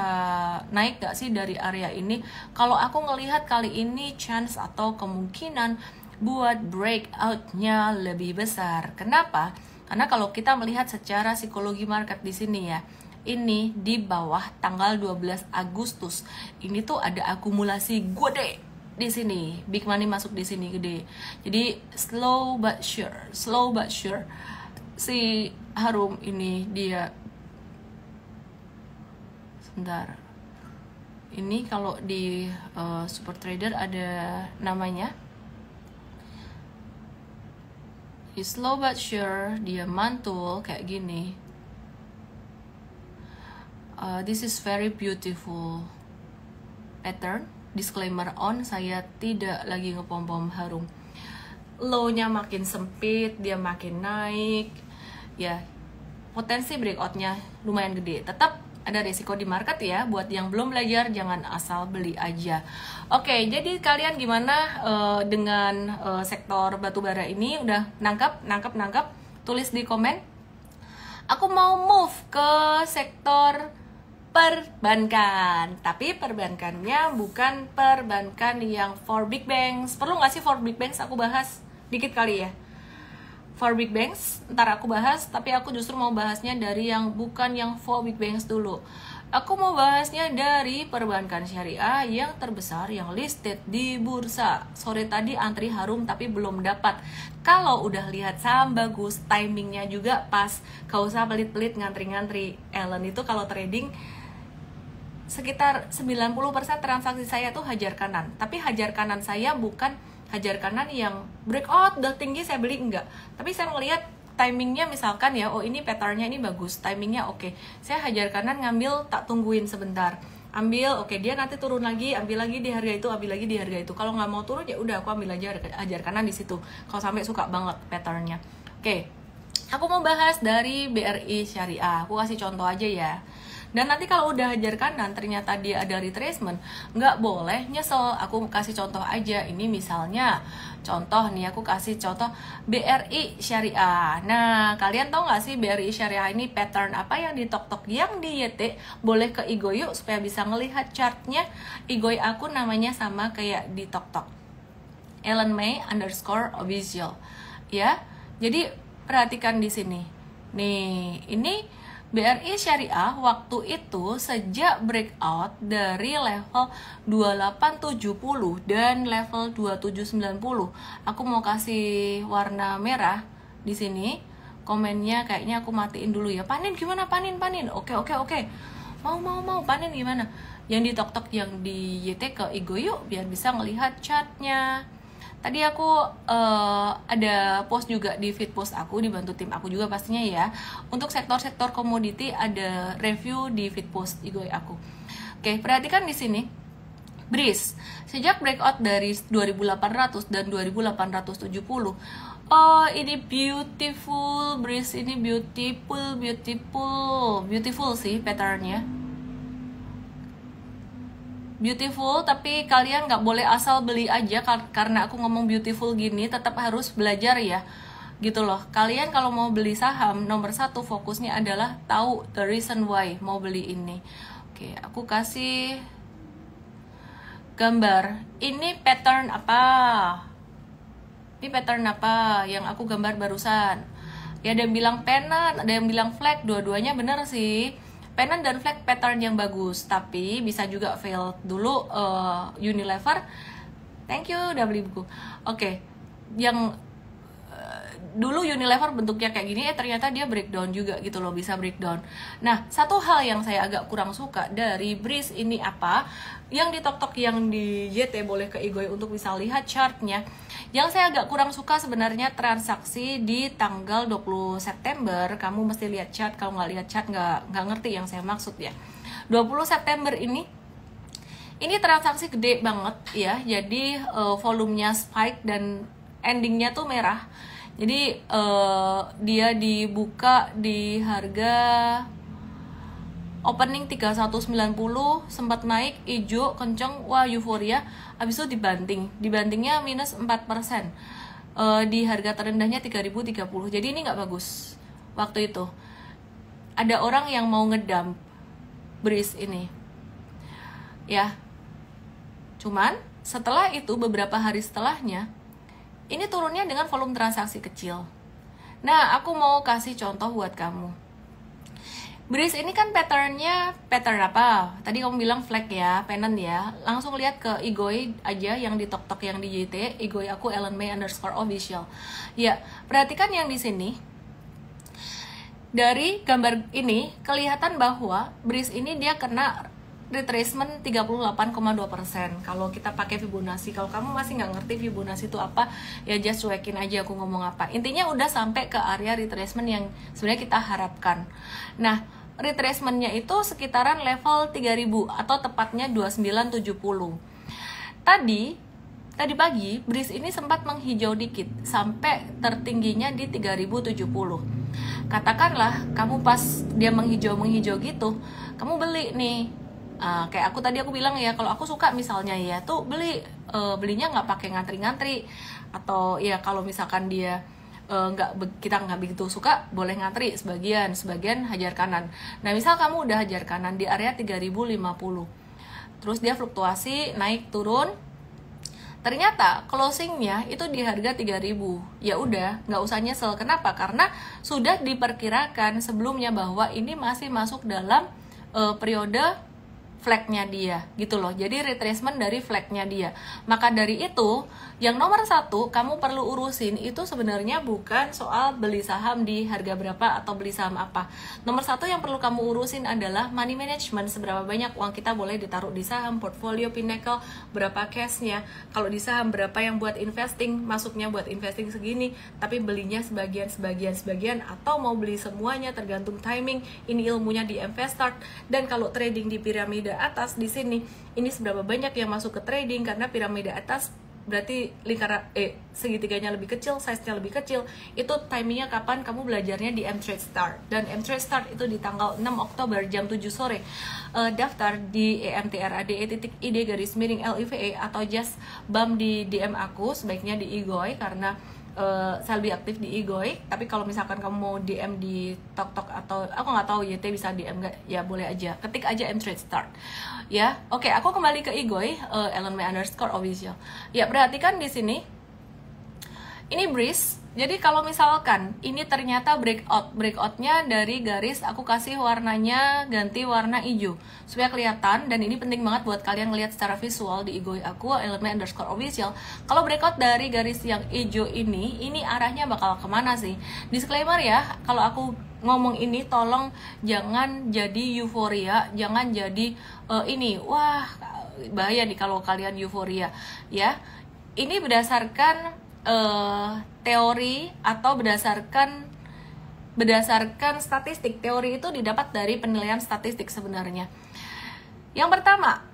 naik gak sih dari area ini? Kalau aku ngelihat kali ini chance atau kemungkinan buat breakout-nya lebih besar. Kenapa? Karena kalau kita melihat secara psikologi market di sini ya, ini di bawah tanggal 12 Agustus ini tuh ada akumulasi gede di sini, big money masuk di sini gede. Jadi slow but sure si Harum ini dia, sebentar, ini kalau di super trader ada namanya, slow but sure dia mantul kayak gini. This is very beautiful pattern. Disclaimer on, saya tidak lagi ngepom-pom Harum. Low-nya makin sempit, dia makin naik. Ya, potensi breakout-nya lumayan gede. Tetap ada resiko di market ya. Buat yang belum belajar, jangan asal beli aja. Oke, jadi kalian gimana dengan sektor batubara ini? Udah nangkap? Tulis di komen. Aku mau move ke sektor perbankan, tapi perbankannya bukan perbankan yang for big banks. Perlu nggak sih for big banks aku bahas dikit kali ya? For big banks ntar aku bahas, tapi aku justru mau bahasnya dari yang bukan yang for big banks dulu. Aku mau bahasnya dari perbankan syariah yang terbesar yang listed di bursa. Sore tadi antri Harum tapi belum dapat. Kalau udah lihat saham bagus, timingnya juga pas, gak usah pelit-pelit ngantri-ngantri. Ellen itu kalau trading sekitar 90% transaksi saya tuh hajar kanan. Tapi hajar kanan saya bukan hajar kanan yang breakout udah tinggi saya beli, enggak. Tapi saya melihat timingnya misalkan ya, oh ini patternnya ini bagus, timingnya oke. Saya hajar kanan ngambil, tak tungguin sebentar. Ambil, oke, dia nanti turun lagi, ambil lagi di harga itu, ambil lagi di harga itu. Kalau nggak mau turun ya udah aku ambil aja hajar kanan di situ. Kalau sampai suka banget patternnya. Oke. Aku mau bahas dari BRI Syariah. Aku kasih contoh aja ya. Dan nanti kalau udah hajar kanan ternyata dia ada retracement, nggak boleh nyesel. Aku kasih contoh aja. Ini misalnya contoh nih, aku kasih contoh BRI Syariah. Nah, kalian tahu nggak sih BRI Syariah ini pattern apa yang di tok-tok yang di YT? Boleh ke Igoy yuk supaya bisa melihat chartnya. Igoy aku namanya sama kayak di tok-tok, Ellen May _official ya. Jadi perhatikan di sini. Nih, ini BRI Syariah waktu itu sejak breakout dari level 2870 dan level 2790. Aku mau kasih warna merah di sini. Komennya kayaknya aku matiin dulu ya. Panen gimana? Panen. Oke. Mau panen gimana? Yang di tok-tok yang di YT ke Igoy yuk biar bisa ngelihat chartnya. Tadi aku ada post juga di feed post aku, dibantu tim aku juga pastinya ya. Untuk sektor-sektor komoditi ada review di feed post Igoy aku. Oke, perhatikan di sini. BRIS sejak breakout dari 2800 dan 2870. Oh, ini beautiful BRIS, ini beautiful sih patternnya. Beautiful, tapi kalian nggak boleh asal beli aja karena aku ngomong beautiful gini, tetap harus belajar ya, gitu loh. Kalian kalau mau beli saham, nomor satu fokusnya adalah tahu the reason why mau beli ini. Oke, aku kasih gambar. Ini pattern apa? Ini pattern apa yang aku gambar barusan? Ya, ada yang bilang pennant, ada yang bilang flag, dua-duanya bener sih. Pennant dan flag pattern yang bagus, tapi bisa juga fail dulu. Unilever, thank you udah beli buku. Oke, yang dulu Unilever bentuknya kayak gini, ternyata dia breakdown juga gitu loh, bisa breakdown. Nah, satu hal yang saya agak kurang suka dari BRIS ini apa? Yang di tok-tok yang di YT boleh ke Igoy untuk bisa lihat chartnya. Yang saya agak kurang suka sebenarnya transaksi di tanggal 20 September. Kamu mesti lihat chart, kalau nggak lihat chart nggak ngerti yang saya maksud ya. 20 September ini transaksi gede banget ya. Jadi volumenya spike dan endingnya tuh merah. Jadi dia dibuka di harga opening 3190, sempat naik hijau kenceng, wah euforia. Habis itu dibantingnya minus 4%. Di harga terendahnya 3030. Jadi ini nggak bagus. Waktu itu ada orang yang mau ngedump BRIS ini ya. Cuman setelah itu beberapa hari setelahnya ini turunnya dengan volume transaksi kecil. Nah, aku mau kasih contoh buat kamu. Breeze ini kan pattern apa? Tadi kamu bilang flag ya, pennant ya. Langsung lihat ke Igoi aja yang di tok yang di JT, Igoi aku @ellenmei_official. Ya, perhatikan yang di sini. Dari gambar ini kelihatan bahwa Breeze ini dia kena retracement 38,2%. Kalau kita pakai Fibonacci, kalau kamu masih nggak ngerti Fibonacci itu apa, ya just cuekin aja aku ngomong apa. Intinya udah sampai ke area retracement yang sebenarnya kita harapkan. Nah, retracementnya itu sekitaran level 3000 atau tepatnya 2970. Tadi pagi Breeze ini sempat menghijau dikit sampai tertingginya di 3070. Katakanlah kamu pas dia menghijau gitu, kamu beli nih. Kayak aku bilang ya, kalau aku suka misalnya ya tuh belinya nggak pakai ngantri-ngantri, atau ya kalau misalkan dia kita nggak begitu suka, boleh ngantri sebagian hajar kanan. Nah, misal kamu udah hajar kanan di area 3050, terus dia fluktuasi naik turun, ternyata closingnya itu di harga 3000, ya udah nggak usah nyesel. Kenapa? Karena sudah diperkirakan sebelumnya bahwa ini masih masuk dalam periode flagnya dia gitu loh, jadi retracement dari flagnya dia. Maka dari itu yang nomor satu kamu perlu urusin itu sebenarnya bukan soal beli saham di harga berapa atau beli saham apa. Nomor satu yang perlu kamu urusin adalah money management, seberapa banyak uang kita boleh ditaruh di saham, portfolio Pinnacle berapa cashnya. Kalau di saham berapa yang buat investing, masuknya buat investing segini, tapi belinya sebagian, atau mau beli semuanya, tergantung timing. Ini ilmunya di Investstart. Dan kalau trading di piramida atas di sini, ini seberapa banyak yang masuk ke trading, karena piramida atas berarti lingkaran segitiganya lebih kecil, size-nya lebih kecil. Itu timingnya kapan kamu belajarnya di M-Trade Start. Dan M-Trade Start itu di tanggal 6 Oktober jam 7 sore. Daftar di emtrade.id_LIVA atau just bam di DM aku, sebaiknya di Igoi karena saya lebih aktif di Igoi. Tapi kalau misalkan kamu mau DM di Tok atau aku nggak tahu YT bisa DM nggak, ya boleh aja, ketik aja M-Trade Start ya. Oke, aku kembali ke Igoi, @ellenmei_official. Ya, perhatikan di sini ini Breeze. Jadi kalau misalkan ini ternyata breakoutnya dari garis, aku kasih warnanya ganti warna hijau supaya kelihatan. Dan ini penting banget buat kalian ngelihat secara visual di Igoi aku @ellenmei_official. Kalau breakout dari garis yang hijau ini arahnya bakal kemana sih? Disclaimer ya, kalau aku ngomong ini tolong jangan jadi euforia, jangan jadi ini wah bahaya nih kalau kalian euforia ya. Ini berdasarkan teori atau berdasarkan statistik. Teori itu didapat dari penilaian statistik sebenarnya. Yang pertama,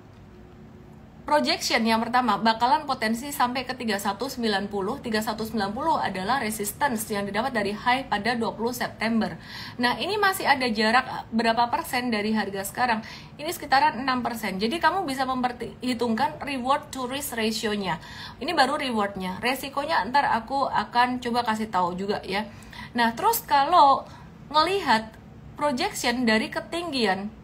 projection yang pertama bakalan potensi sampai ke 3190. 3190 adalah resistance yang didapat dari high pada 20 September. Nah, ini masih ada jarak berapa persen dari harga sekarang? Ini sekitaran 6%. Jadi kamu bisa memperhitungkan reward to risk ratio-nya. Ini baru rewardnya. Resikonya ntar aku akan coba kasih tahu juga ya. Nah, terus kalau ngelihat projection dari ketinggian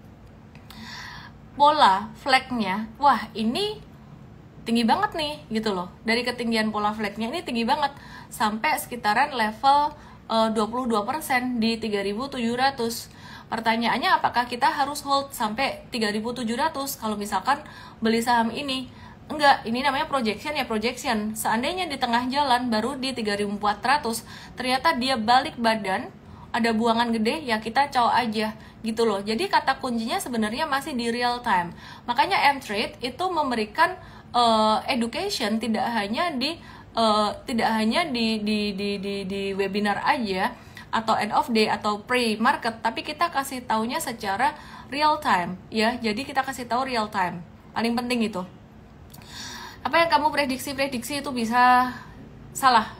pola flagnya, wah ini tinggi banget nih gitu loh. Dari ketinggian pola flagnya ini tinggi banget sampai sekitaran level 22% di 3700. Pertanyaannya, apakah kita harus hold sampai 3700 kalau misalkan beli saham ini? Enggak, ini namanya projection ya, projection. Seandainya di tengah jalan baru di 3400, ternyata dia balik badan, ada buangan gede, ya kita cow aja gitu loh. Jadi kata kuncinya sebenarnya masih di real time. Makanya M-Trade itu memberikan education tidak hanya di webinar aja atau end of day atau pre-market, tapi kita kasih taunya secara real time ya. Jadi kita kasih tahu real time. Paling penting itu. Apa yang kamu prediksi itu bisa salah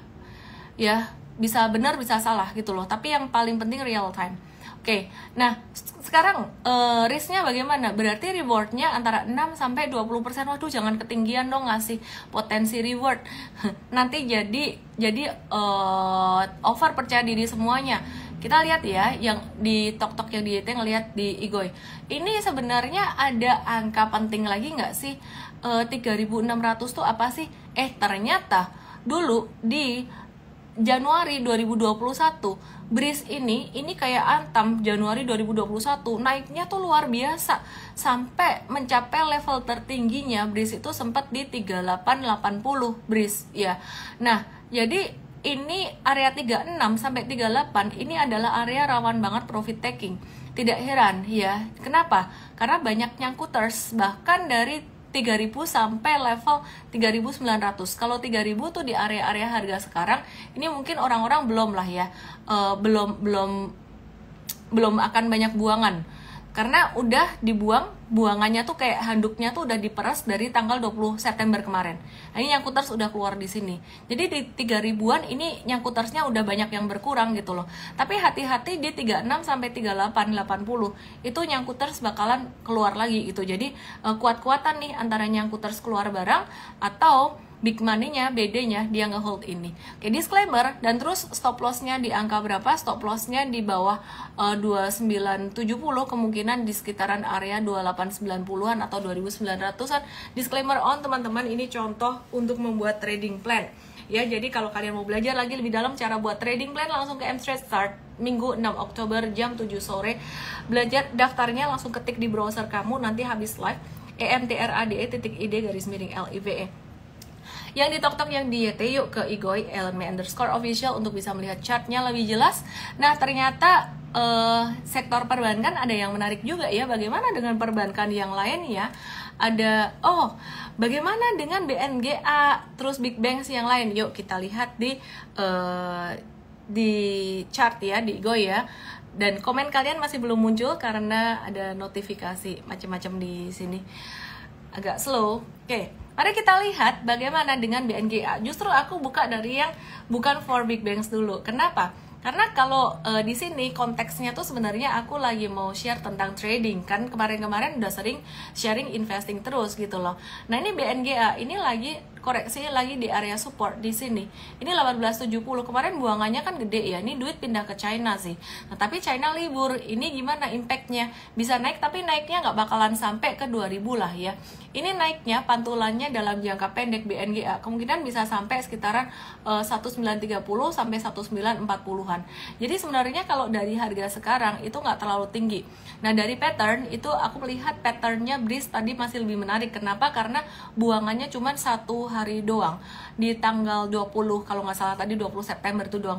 ya, bisa benar bisa salah gitu loh, tapi yang paling penting real time. Oke, nah sekarang risknya bagaimana? Berarti rewardnya antara 6-20%. Waduh, jangan ketinggian dong ngasih potensi reward. Nanti jadi over percaya diri semuanya. Kita lihat ya, yang di tok yang di YT ngelihat di Igoi. Ini sebenarnya ada angka penting lagi nggak sih? 3.600 tuh apa sih? Ternyata dulu di Januari 2021 BRIS ini kayak Antam Januari 2021 naiknya tuh luar biasa sampai mencapai level tertingginya BRIS itu sempat di 3880 BRIS ya. Nah, jadi ini area 36 sampai 38 ini adalah area rawan banget profit taking. Tidak heran ya. Kenapa? Karena banyak nyangkuters bahkan dari 3.000 sampai level 3.900. Kalau 3.000 tuh di area-area harga sekarang ini mungkin orang-orang belum lah ya, belum akan banyak buangan karena udah dibuang, buangannya tuh kayak handuknya tuh udah diperas dari tanggal 20 September kemarin. Nah, ini nyangkuters udah keluar di sini. Jadi di 3.000-an ini nyangkutersnya udah banyak yang berkurang gitu loh. Tapi hati-hati di 36 sampai 3880 itu nyangkuters bakalan keluar lagi gitu. Jadi kuat-kuatan nih antara nyangkuters keluar barang atau big money-nya, BD-nya dia nge-hold ini. Oke, disclaimer, dan terus stop loss-nya di angka berapa? Stop loss-nya di bawah 2970, kemungkinan di sekitaran area 2890-an atau 2900-an. Disclaimer on teman-teman, ini contoh untuk membuat trading plan. Ya, jadi kalau kalian mau belajar lagi lebih dalam cara buat trading plan, langsung ke Mtrade Start Minggu 6 Oktober jam 7 sore. Belajar daftarnya langsung ketik di browser kamu nanti habis live emtrade.id_live. Yang di TokTok yang di YT, yuk ke igoy_official untuk bisa melihat chartnya lebih jelas. Nah, ternyata sektor perbankan ada yang menarik juga ya. Bagaimana dengan perbankan yang lain ya? Ada, bagaimana dengan BNGA, terus Big Banks yang lain? Yuk kita lihat di chart ya, di Igoy ya. Dan komen kalian masih belum muncul karena ada notifikasi macam-macam di sini. Agak slow. Oke. Mari kita lihat bagaimana dengan BNGA. Justru aku buka dari yang bukan for big banks dulu. Kenapa? Karena kalau di sini konteksnya tuh sebenarnya aku lagi mau share tentang trading. Kan kemarin-kemarin udah sering sharing investing terus gitu loh. Nah, ini BNGA ini lagi koreksi lagi di area support di sini. Ini 1870. Kemarin buangannya kan gede ya. Ini duit pindah ke China sih. Nah, tapi China libur. Ini gimana impactnya? Bisa naik tapi naiknya nggak bakalan sampai ke 2000 lah ya. Ini naiknya pantulannya dalam jangka pendek BNGA kemungkinan bisa sampai sekitaran 1930 sampai 1940-an. Jadi sebenarnya kalau dari harga sekarang itu nggak terlalu tinggi. Nah, dari pattern itu aku melihat patternnya BRIS tadi masih lebih menarik. Kenapa? Karena buangannya cuma satu hari doang di tanggal 20 kalau nggak salah tadi 20 September itu doang.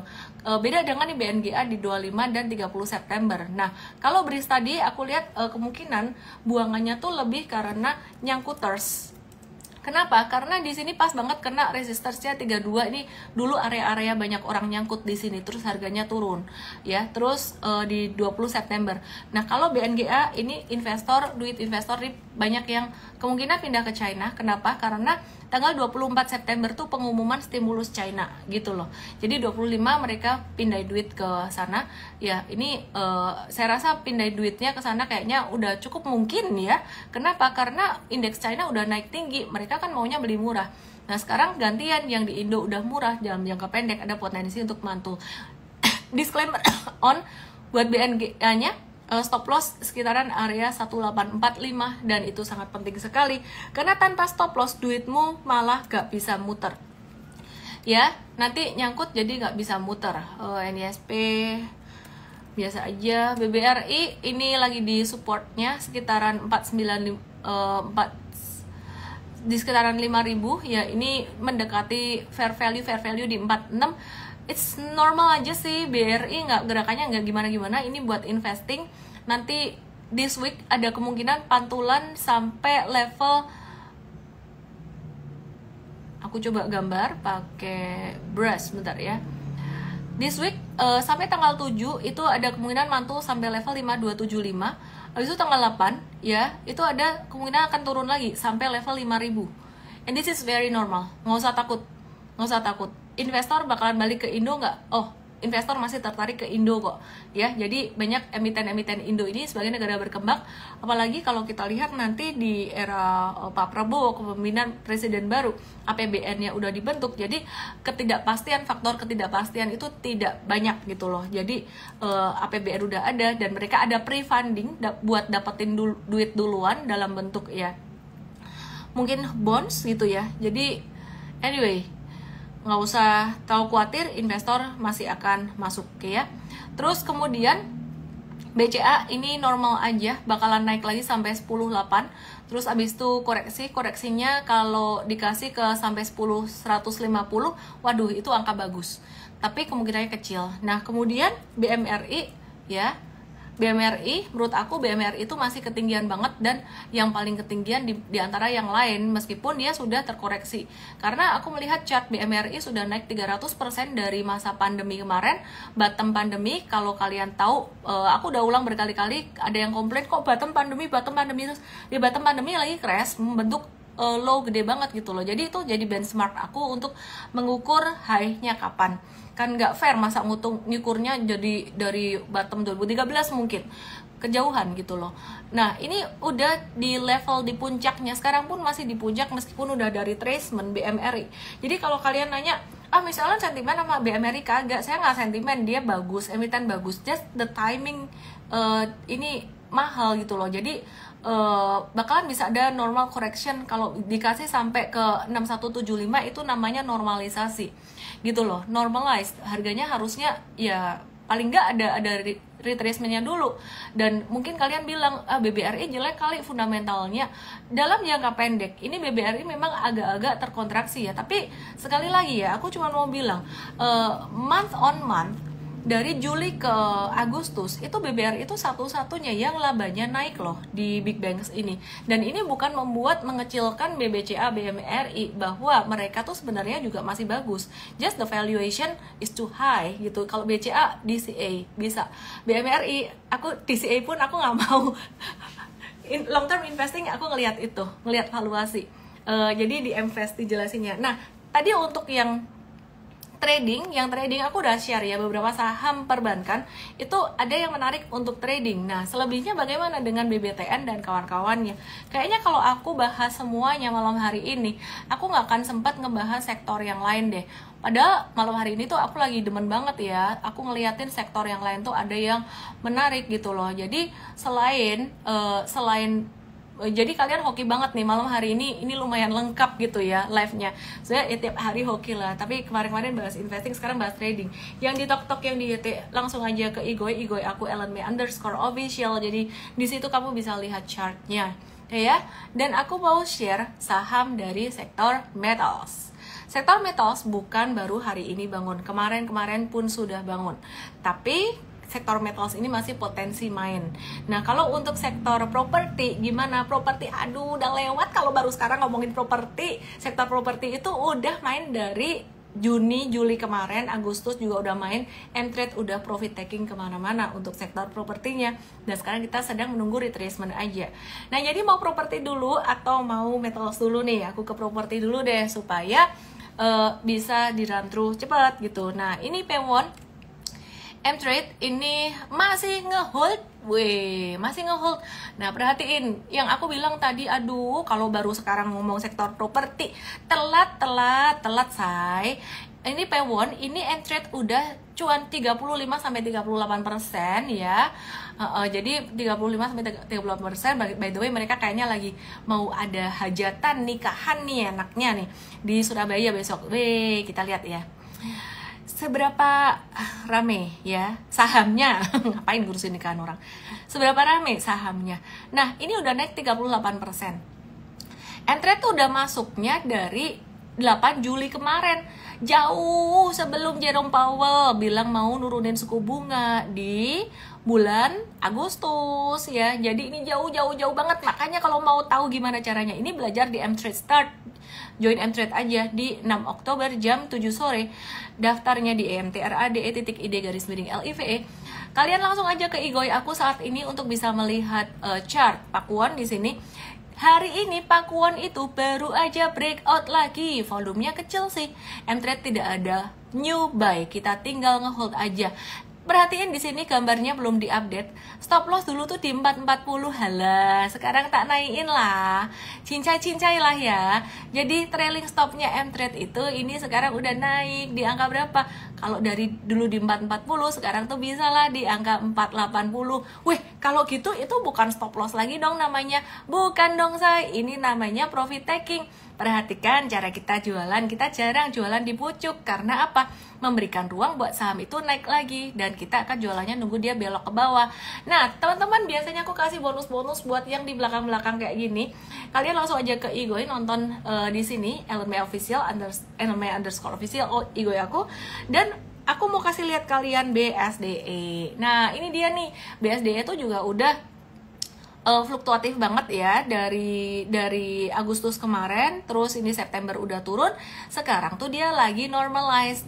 Beda dengan nih BNGA di 25 dan 30 September. Nah, kalau BRIS tadi aku lihat kemungkinan buangannya tuh lebih karena nyangkuters. Kenapa? Karena di sini pas banget kena resistersnya 32 ini dulu area-area banyak orang nyangkut di sini terus harganya turun ya. Terus di 20 September. Nah, kalau BNGA ini duit investor banyak yang kemungkinan pindah ke China. Kenapa? Karena tanggal 24 September tuh pengumuman stimulus China gitu loh. Jadi 25 mereka pindah duit ke sana. Ya, ini saya rasa pindah duitnya ke sana kayaknya udah cukup mungkin ya. Kenapa? Karena indeks China udah naik tinggi. Mereka kan maunya beli murah. Nah, sekarang gantian yang di Indo udah murah, dalam jangka pendek ada potensi untuk mantul. Disclaimer on buat BNGA-nya stop loss sekitaran area 1845 dan itu sangat penting sekali karena tanpa stop loss duitmu malah gak bisa muter ya, nanti nyangkut jadi gak bisa muter. NISP biasa aja. BBRI ini lagi di supportnya sekitaran 495 di sekitaran 5.000 ya, ini mendekati fair value di 46. It's normal aja sih, BRI nggak gerakannya nggak gimana-gimana. Ini buat investing. Nanti this week ada kemungkinan pantulan sampai level, aku coba gambar pakai brush bentar ya. This week sampai tanggal 7 itu ada kemungkinan mantul sampai level 5275. Habis itu tanggal 8 ya, itu ada kemungkinan akan turun lagi sampai level 5000. And this is very normal. Nggak usah takut. Investor bakalan balik ke Indo nggak? Investor masih tertarik ke Indo kok ya. Jadi banyak emiten-emiten Indo ini sebagai negara berkembang, apalagi kalau kita lihat nanti di era Pak Prabowo kepemimpinan presiden baru, APBN-nya udah dibentuk. Jadi faktor ketidakpastian itu tidak banyak gitu loh. Jadi APBN udah ada dan mereka ada pre-funding buat dapetin duit duluan dalam bentuk ya mungkin bonds gitu ya. Jadi anyway, nggak usah terlalu khawatir, investor masih akan masuk ya. Terus kemudian BCA ini normal aja, bakalan naik lagi sampai 10.8. Terus abis itu koreksinya kalau dikasih ke sampai 10.150, waduh itu angka bagus. Tapi kemungkinannya kecil. Nah kemudian BMRI ya, BMRI, menurut aku BMRI itu masih ketinggian banget dan yang paling ketinggian di antara yang lain meskipun dia sudah terkoreksi. Karena aku melihat chart BMRI sudah naik 300% dari masa pandemi kemarin, bottom pandemi. Kalau kalian tahu, aku udah ulang berkali-kali, ada yang komplain kok bottom pandemi terus di bottom pandemi lagi crash membentuk low gede banget gitu loh. Jadi itu jadi benchmark aku untuk mengukur high-nya kapan. Kan nggak fair masa ngukurnya jadi dari bottom 2013 mungkin kejauhan gitu loh. Nah ini udah di level di puncaknya, sekarang pun masih di puncak meskipun udah dari retracement BMRI. Jadi kalau kalian nanya, misalnya sentimen sama BMRI kagak, saya nggak sentimen, dia bagus, emiten bagus, just the timing ini mahal gitu loh. Jadi bakalan bisa ada normal correction kalau dikasih sampai ke 6175, itu namanya normalisasi gitu loh, normalized. Harganya harusnya ya paling nggak ada retracementnya dulu. Dan mungkin kalian bilang BBRI jelek kali fundamentalnya. Dalam jangka pendek ini BBRI memang agak-agak terkontraksi ya, tapi sekali lagi ya aku cuma mau bilang month on month dari Juli ke Agustus itu BBRI itu satu-satunya yang labanya naik loh di big banks ini. Dan ini bukan mengecilkan BBCA, BMRI, bahwa mereka tuh sebenarnya juga masih bagus. Just the valuation is too high gitu. Kalau BCA, DCA bisa. BMRI, aku DCA pun aku nggak mau. Long term investing aku ngelihat valuasi. Jadi di Mfest dijelasinnya. Nah, tadi untuk yang trading aku udah share ya, beberapa saham perbankan itu ada yang menarik untuk trading. Nah selebihnya bagaimana dengan BBTN dan kawan-kawannya? Kayaknya kalau aku bahas semuanya malam hari ini, aku nggak akan sempat ngebahas sektor yang lain deh. Padahal malam hari ini tuh aku lagi demen banget ya, aku ngeliatin sektor yang lain tuh ada yang menarik gitu loh. Jadi selain jadi kalian hoki banget nih malam hari ini lumayan lengkap gitu ya live-nya. Saya tiap hari hoki lah, tapi kemarin bahas investing, sekarang bahas trading. Yang di TokTok, yang di YT, langsung aja ke Igoy aku @ellenmei_official. Jadi di situ kamu bisa lihat chartnya ya. Dan aku mau share saham dari sektor metals. Sektor metals bukan baru hari ini bangun, kemarin pun sudah bangun. Tapi sektor metals ini masih potensi main. Nah kalau untuk sektor properti gimana? Properti aduh udah lewat kalau baru sekarang ngomongin properti. Sektor properti itu udah main dari Juni, Juli kemarin, Agustus juga udah main. Mtrade udah profit taking kemana-mana untuk sektor propertinya. Dan sekarang kita sedang menunggu retracement aja. Nah jadi mau properti dulu atau mau metals dulu nih? Aku ke properti dulu deh supaya bisa di run through cepat gitu. Nah ini P1 Mtrade ini masih ngehold, masih ngehold. Nah perhatiin, yang aku bilang tadi, aduh kalau baru sekarang ngomong sektor properti, telat say. Ini P1, ini Mtrade udah cuan 35-38% ya. Jadi 35-38%. By the way mereka kayaknya lagi mau ada hajatan nikahan nih enaknya nih di Surabaya besok. Kita lihat ya. Seberapa rame ya sahamnya. Ngapain ngurusin nikahan orang. Seberapa rame sahamnya. Nah ini udah naik 38%. Mtrade tuh udah masuknya dari 8 Juli kemarin, jauh sebelum Jerome Powell bilang mau nurunin suku bunga di bulan Agustus ya. Jadi ini jauh banget. Makanya kalau mau tahu gimana caranya, ini belajar di Mtrade Start. Join Mtrade aja di 6 Oktober jam 7 sore. Daftarnya di emtrade.id_live. Kalian langsung aja ke Igoy aku saat ini untuk bisa melihat chart Pakuan di sini. Hari ini Pakuan itu baru aja breakout lagi. Volumenya kecil sih. Mtrade tidak ada new buy. Kita tinggal ngehold aja. Perhatiin di sini gambarnya belum diupdate. Stop loss dulu tuh di 440. Halah, sekarang tak naikin lah. Cincai lah ya. Jadi trailing stopnya Mtrade itu ini sekarang udah naik di angka berapa? Kalau dari dulu di 440, sekarang tuh bisa lah di angka 480. Wih, kalau gitu itu bukan stop loss lagi dong namanya. Bukan dong say, ini namanya profit taking. Perhatikan cara kita jualan, kita jarang jualan di pucuk. Karena apa? Memberikan ruang buat saham itu naik lagi. Dan kita akan jualannya nunggu dia belok ke bawah. Nah, teman-teman, biasanya aku kasih bonus-bonus buat yang di belakang-belakang kayak gini. Kalian langsung aja ke Igoy, nonton di sini, @elme_official Igoy aku. Dan aku mau kasih lihat kalian BSDE. Nah, ini dia nih. BSDE itu juga udah fluktuatif banget ya dari Agustus kemarin, terus ini September udah turun, sekarang tuh dia lagi normalize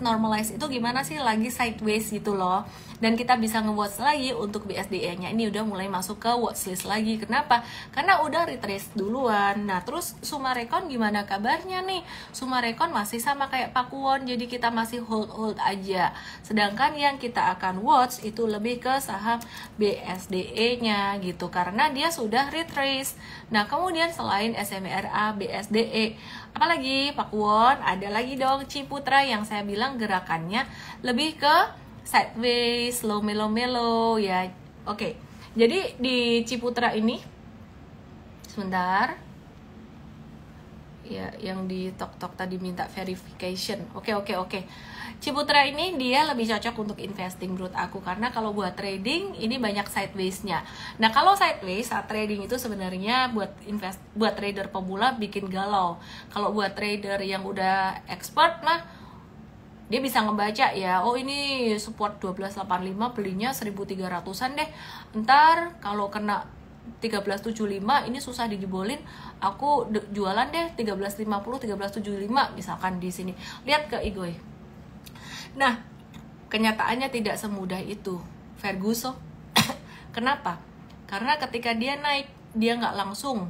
itu gimana sih, lagi sideways gitu loh. Dan kita bisa nge-watch lagi untuk BSDE-nya ini udah mulai masuk ke watchlist lagi. Kenapa? Karena udah retrace duluan. Nah, terus Sumarekon gimana kabarnya nih? Sumarekon masih sama kayak Pakuwon, jadi kita masih hold aja. Sedangkan yang kita akan watch itu lebih ke saham BSDE-nya gitu, karena dia sudah retrace. Nah, kemudian selain SMRA, BSDE, apalagi Pakuwon, ada lagi dong Ciputra yang saya bilang gerakannya lebih ke sideways, slow melo ya. Oke. Jadi di Ciputra ini sebentar. Ya, yang di tok tadi minta verification. Oke. Ciputra ini dia lebih cocok untuk investing menurut aku, karena kalau buat trading ini banyak sideways-nya. Nah, kalau sideways saat trading itu sebenarnya buat trader pemula bikin galau. Kalau buat trader yang udah expert mah dia bisa ngebaca ya, oh ini support 1285, belinya 1300-an deh. Ntar kalau kena 1375 ini susah dijebolin, aku jualan deh 1350, 1375 misalkan di sini. Lihat ke Igoy. Nah, kenyataannya tidak semudah itu, Ferguson. Kenapa? Karena ketika dia naik, dia nggak langsung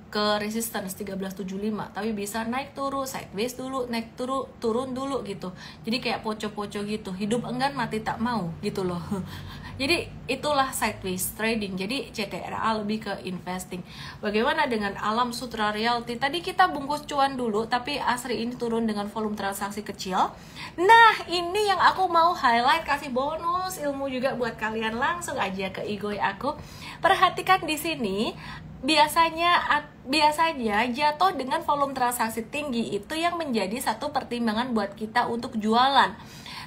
ke resistance 1375, tapi bisa naik turun, sideways dulu, naik turun dulu gitu. Jadi kayak poco-poco gitu, hidup enggan mati tak mau gitu loh. Jadi itulah sideways trading. Jadi CTRA lebih ke investing. Bagaimana dengan Alam Sutra Realty? Tadi kita bungkus cuan dulu, tapi Asri ini turun dengan volume transaksi kecil. Nah, ini yang aku mau highlight, kasih bonus ilmu juga buat kalian. Langsung aja ke Igoy aku. Perhatikan di sini, biasanya jatuh dengan volume transaksi tinggi itu yang menjadi satu pertimbangan buat kita untuk jualan.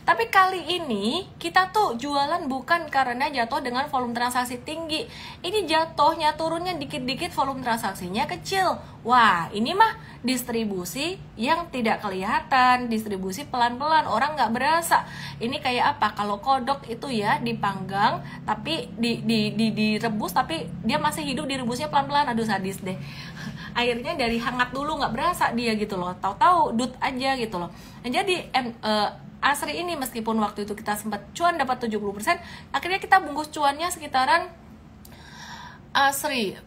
Tapi kali ini kita tuh jualan bukan karena jatuh dengan volume transaksi tinggi. Ini jatuhnya turunnya dikit-dikit, volume transaksinya kecil. Wah, ini mah distribusi yang tidak kelihatan, distribusi pelan-pelan, orang nggak berasa. Ini kayak apa? Kalau kodok itu ya dipanggang, tapi direbus, tapi dia masih hidup, direbusnya pelan-pelan. Aduh, sadis deh. Akhirnya dari hangat dulu nggak berasa dia gitu loh. Tahu-tahu dut aja gitu loh. Nah, jadi Asri ini meskipun waktu itu kita sempat cuan dapat 70%, akhirnya kita bungkus cuannya sekitaran Asri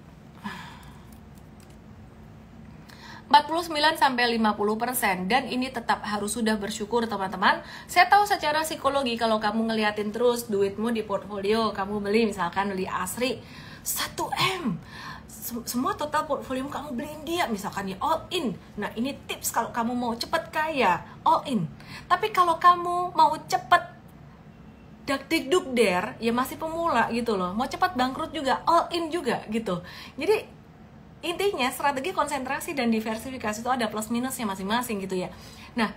49-50%, dan ini tetap harus sudah bersyukur teman-teman. Saya tahu secara psikologi kalau kamu ngeliatin terus duitmu di portfolio, kamu beli misalkan beli Asri 1M, semua total portfolio kamu beliin dia misalkan ya all in. Nah, ini tips kalau kamu mau cepet kaya, all in. Tapi kalau kamu mau cepet dak-dik-duk der, ya masih pemula gitu loh, mau cepet bangkrut juga, all in juga gitu. Jadi intinya strategi konsentrasi dan diversifikasi itu ada plus minusnya masing-masing gitu ya. Nah,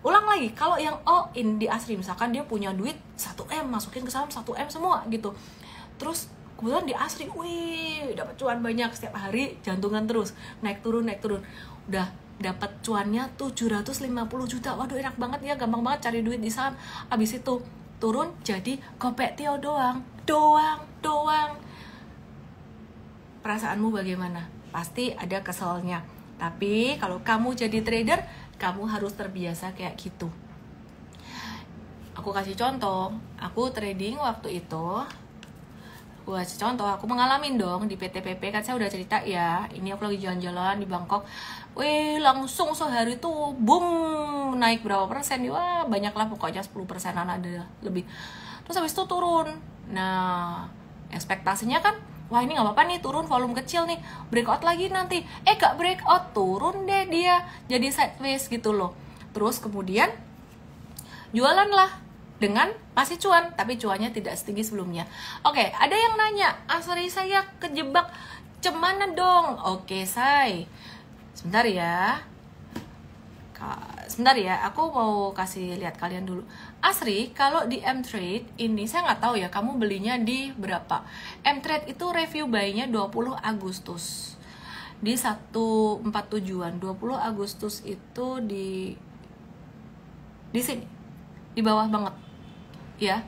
ulang lagi, kalau yang all in di Asri misalkan dia punya duit 1M, masukin ke saham 1M semua gitu. Terus kebetulan di Asri, wih, dapat cuan banyak setiap hari, jantungan terus, naik turun, udah dapat cuannya 750 juta. Waduh, enak banget ya, gampang banget cari duit di saham. Abis itu turun jadi kopek Tio doang. Perasaanmu bagaimana? Pasti ada keselnya. Tapi kalau kamu jadi trader, kamu harus terbiasa kayak gitu. Aku kasih contoh, aku trading waktu itu. Buat contoh, aku mengalamin dong di PTPP, kan saya udah cerita ya. Ini aku lagi jalan-jalan di Bangkok. Wih, langsung sehari tuh boom, naik berapa persen. Wah, banyak lah pokoknya 10%an ada lebih. Terus habis itu turun. Nah, ekspektasinya kan, wah ini gak apa-apa nih, turun volume kecil nih, breakout lagi nanti. Gak breakout, turun deh dia, jadi sideways gitu loh. Terus kemudian jualan lah dengan masih cuan, tapi cuannya tidak setinggi sebelumnya. Oke, ada yang nanya, Asri saya kejebak, cemana dong? Oke, say, sebentar ya. Sebentar ya, aku mau kasih lihat kalian dulu. Asri, kalau di M-Trade ini saya nggak tahu ya kamu belinya di berapa. M-Trade itu review buy-nya 20 Agustus di 147-an. 20 Agustus itu di sini, di bawah banget ya.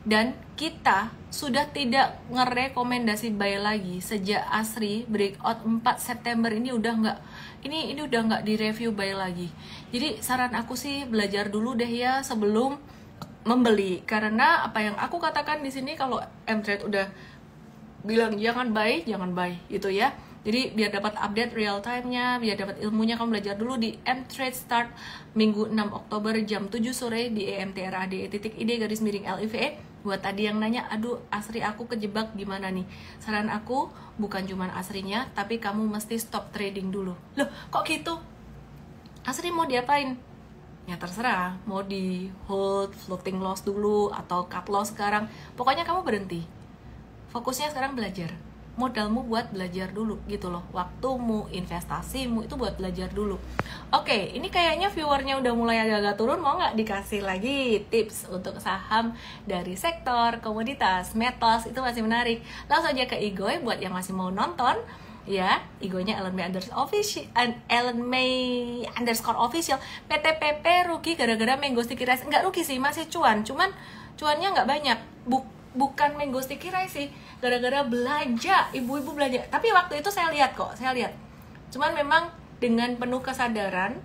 Dan kita sudah tidak ngerekomendasi buy lagi sejak Asri breakout 4 September ini udah nggak, ini udah nggak di review buy lagi. Jadi saran aku sih belajar dulu deh ya sebelum membeli, karena apa yang aku katakan di sini, kalau M-Trade udah bilang jangan buy gitu ya. Jadi biar dapat update real time-nya, biar dapat ilmunya, kamu belajar dulu di M-Trade Start Minggu 6 Oktober jam 7 sore di EMTRADE.ID_LIVE. Buat tadi yang nanya, aduh Asri aku kejebak gimana nih? Saran aku, bukan cuman Asrinya, tapi kamu mesti stop trading dulu. Loh kok gitu? Asri mau diapain? Ya terserah, mau di hold, floating loss dulu, atau cut loss sekarang. Pokoknya kamu berhenti. Fokusnya sekarang belajar. Modalmu buat belajar dulu gitu loh. Waktumu, investasimu itu buat belajar dulu. Oke, ini kayaknya viewernya udah mulai agak-agak turun. Mau nggak dikasih lagi tips untuk saham dari sektor komoditas, metals, itu masih menarik. Langsung aja ke Igoy buat yang masih mau nonton ya. Igoynya Ellen May underscore official. PTPP rugi gara-gara mango sticky rice. Nggak rugi sih, masih cuan. Cuman cuannya nggak banyak. Bukan mango sticky rice sih, gara-gara belanja, ibu-ibu belanja. Tapi waktu itu saya lihat. Cuman memang dengan penuh kesadaran,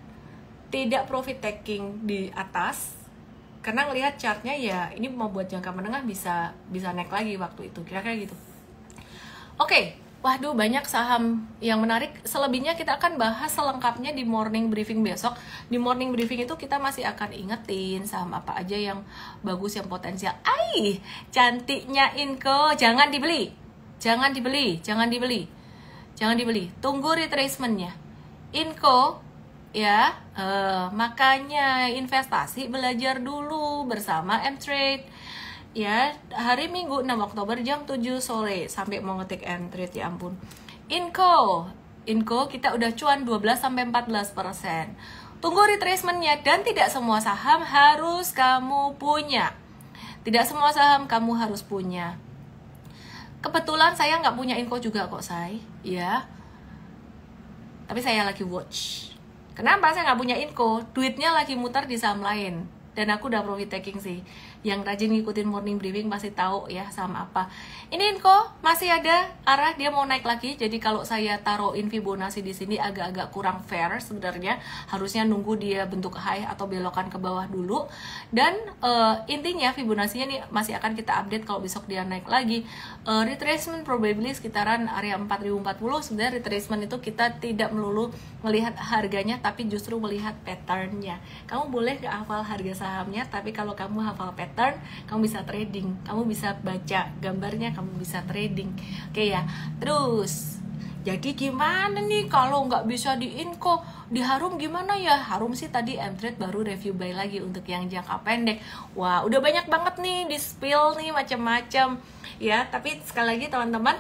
tidak profit taking di atas, karena ngelihat chartnya ya ini mau buat jangka menengah bisa naik lagi waktu itu, kira-kira gitu. Oke, waduh banyak saham yang menarik. Selebihnya kita akan bahas selengkapnya di morning briefing besok. Di morning briefing itu kita masih akan ingetin saham apa aja yang bagus, yang potensial. Cantiknya Inco, jangan dibeli. Tunggu retracementnya. Inco ya, makanya investasi belajar dulu bersama M-Trade. Ya, hari Minggu 6 Oktober jam 7 sore. Sampai mau ngetik M-Trade, ya ampun. Inco kita udah cuan 12-14%. Tunggu retracementnya. Dan tidak semua saham harus kamu punya. Kebetulan saya nggak punya Inco juga kok, say. Ya, tapi saya lagi watch. Kenapa saya nggak punya Inco? Duitnya lagi muter di saham lain. Dan aku udah profit taking sih. Yang rajin ngikutin morning briefing pasti tahu ya sama apa. Ini Inco masih ada arah dia mau naik lagi. Jadi kalau saya taruhin Fibonacci di sini agak-agak kurang fair sebenarnya. Harusnya nunggu dia bentuk high atau belokan ke bawah dulu. Dan intinya Fibonacci-nya nih masih akan kita update kalau besok dia naik lagi. Retracement probably sekitaran area 4040. Sebenarnya retracement itu kita tidak melulu melihat harganya, tapi justru melihat pattern-nya. Kamu boleh gak hafal harga sahamnya, tapi kalau kamu hafal pattern, kamu bisa trading, kamu bisa baca gambarnya, kamu bisa trading. Oke ya. Terus jadi gimana nih kalau nggak bisa di Inco, di Harum gimana ya? Harum sih tadi M-Trade baru review buy lagi untuk yang jangka pendek. Wah, udah banyak banget nih di spill nih macam-macam ya. Tapi sekali lagi teman-teman,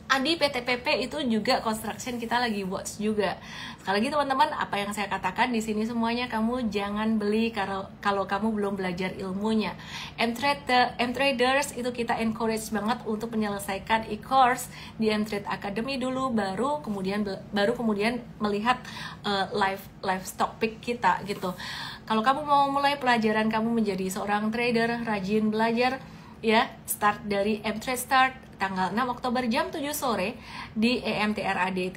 Adi PTPP itu juga construction kita lagi watch juga. Sekali lagi teman-teman, apa yang saya katakan di sini semuanya kamu jangan beli kalau kamu belum belajar ilmunya. M-Traders itu kita encourage banget untuk menyelesaikan e-course di M-Trade Academy dulu, baru kemudian melihat live stock pick kita gitu. Kalau kamu mau mulai pelajaran kamu menjadi seorang trader, rajin belajar ya, start dari M-Trade Start tanggal 6 Oktober jam 7 sore di EMTRAD.ID_LIVE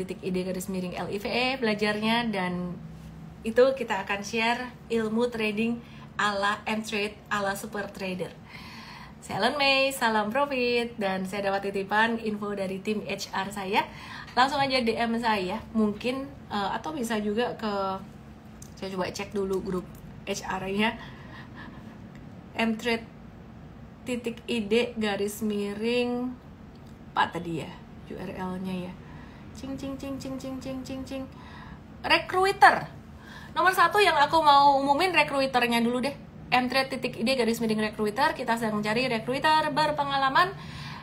belajarnya. Dan itu kita akan share ilmu trading ala M-Trade, ala super trader. Saya Ellen May, salam profit. Dan saya dapat titipan info dari tim HR saya. Langsung aja DM saya mungkin, atau bisa juga ke, saya coba cek dulu grup HR-nya, M-Trade.id Pak tadi ya URL-nya ya. Recruiter. Nomor 1 yang aku mau umumin recruiternya dulu deh. M-Trade.id recruiter. Kita sedang mencari recruiter berpengalaman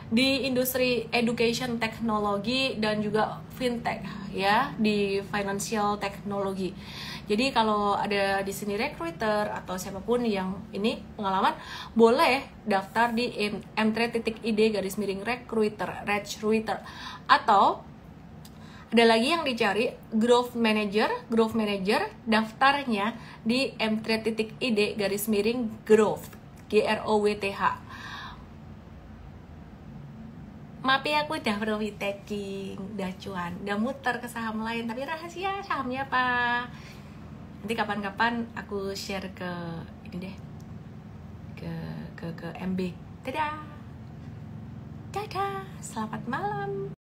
di industri education teknologi dan juga fintech ya, di financial technology. Jadi kalau ada di sini recruiter atau siapapun yang ini pengalaman, boleh daftar di m3.id _recruiter. Atau ada lagi yang dicari growth manager daftarnya di m3.id _growth GROWTH. Maaf ya, aku udah profit taking, udah cuan, udah muter ke saham lain, tapi rahasia sahamnya apa? Nanti kapan-kapan aku share ke ini deh, ke MB. Dadah, selamat malam.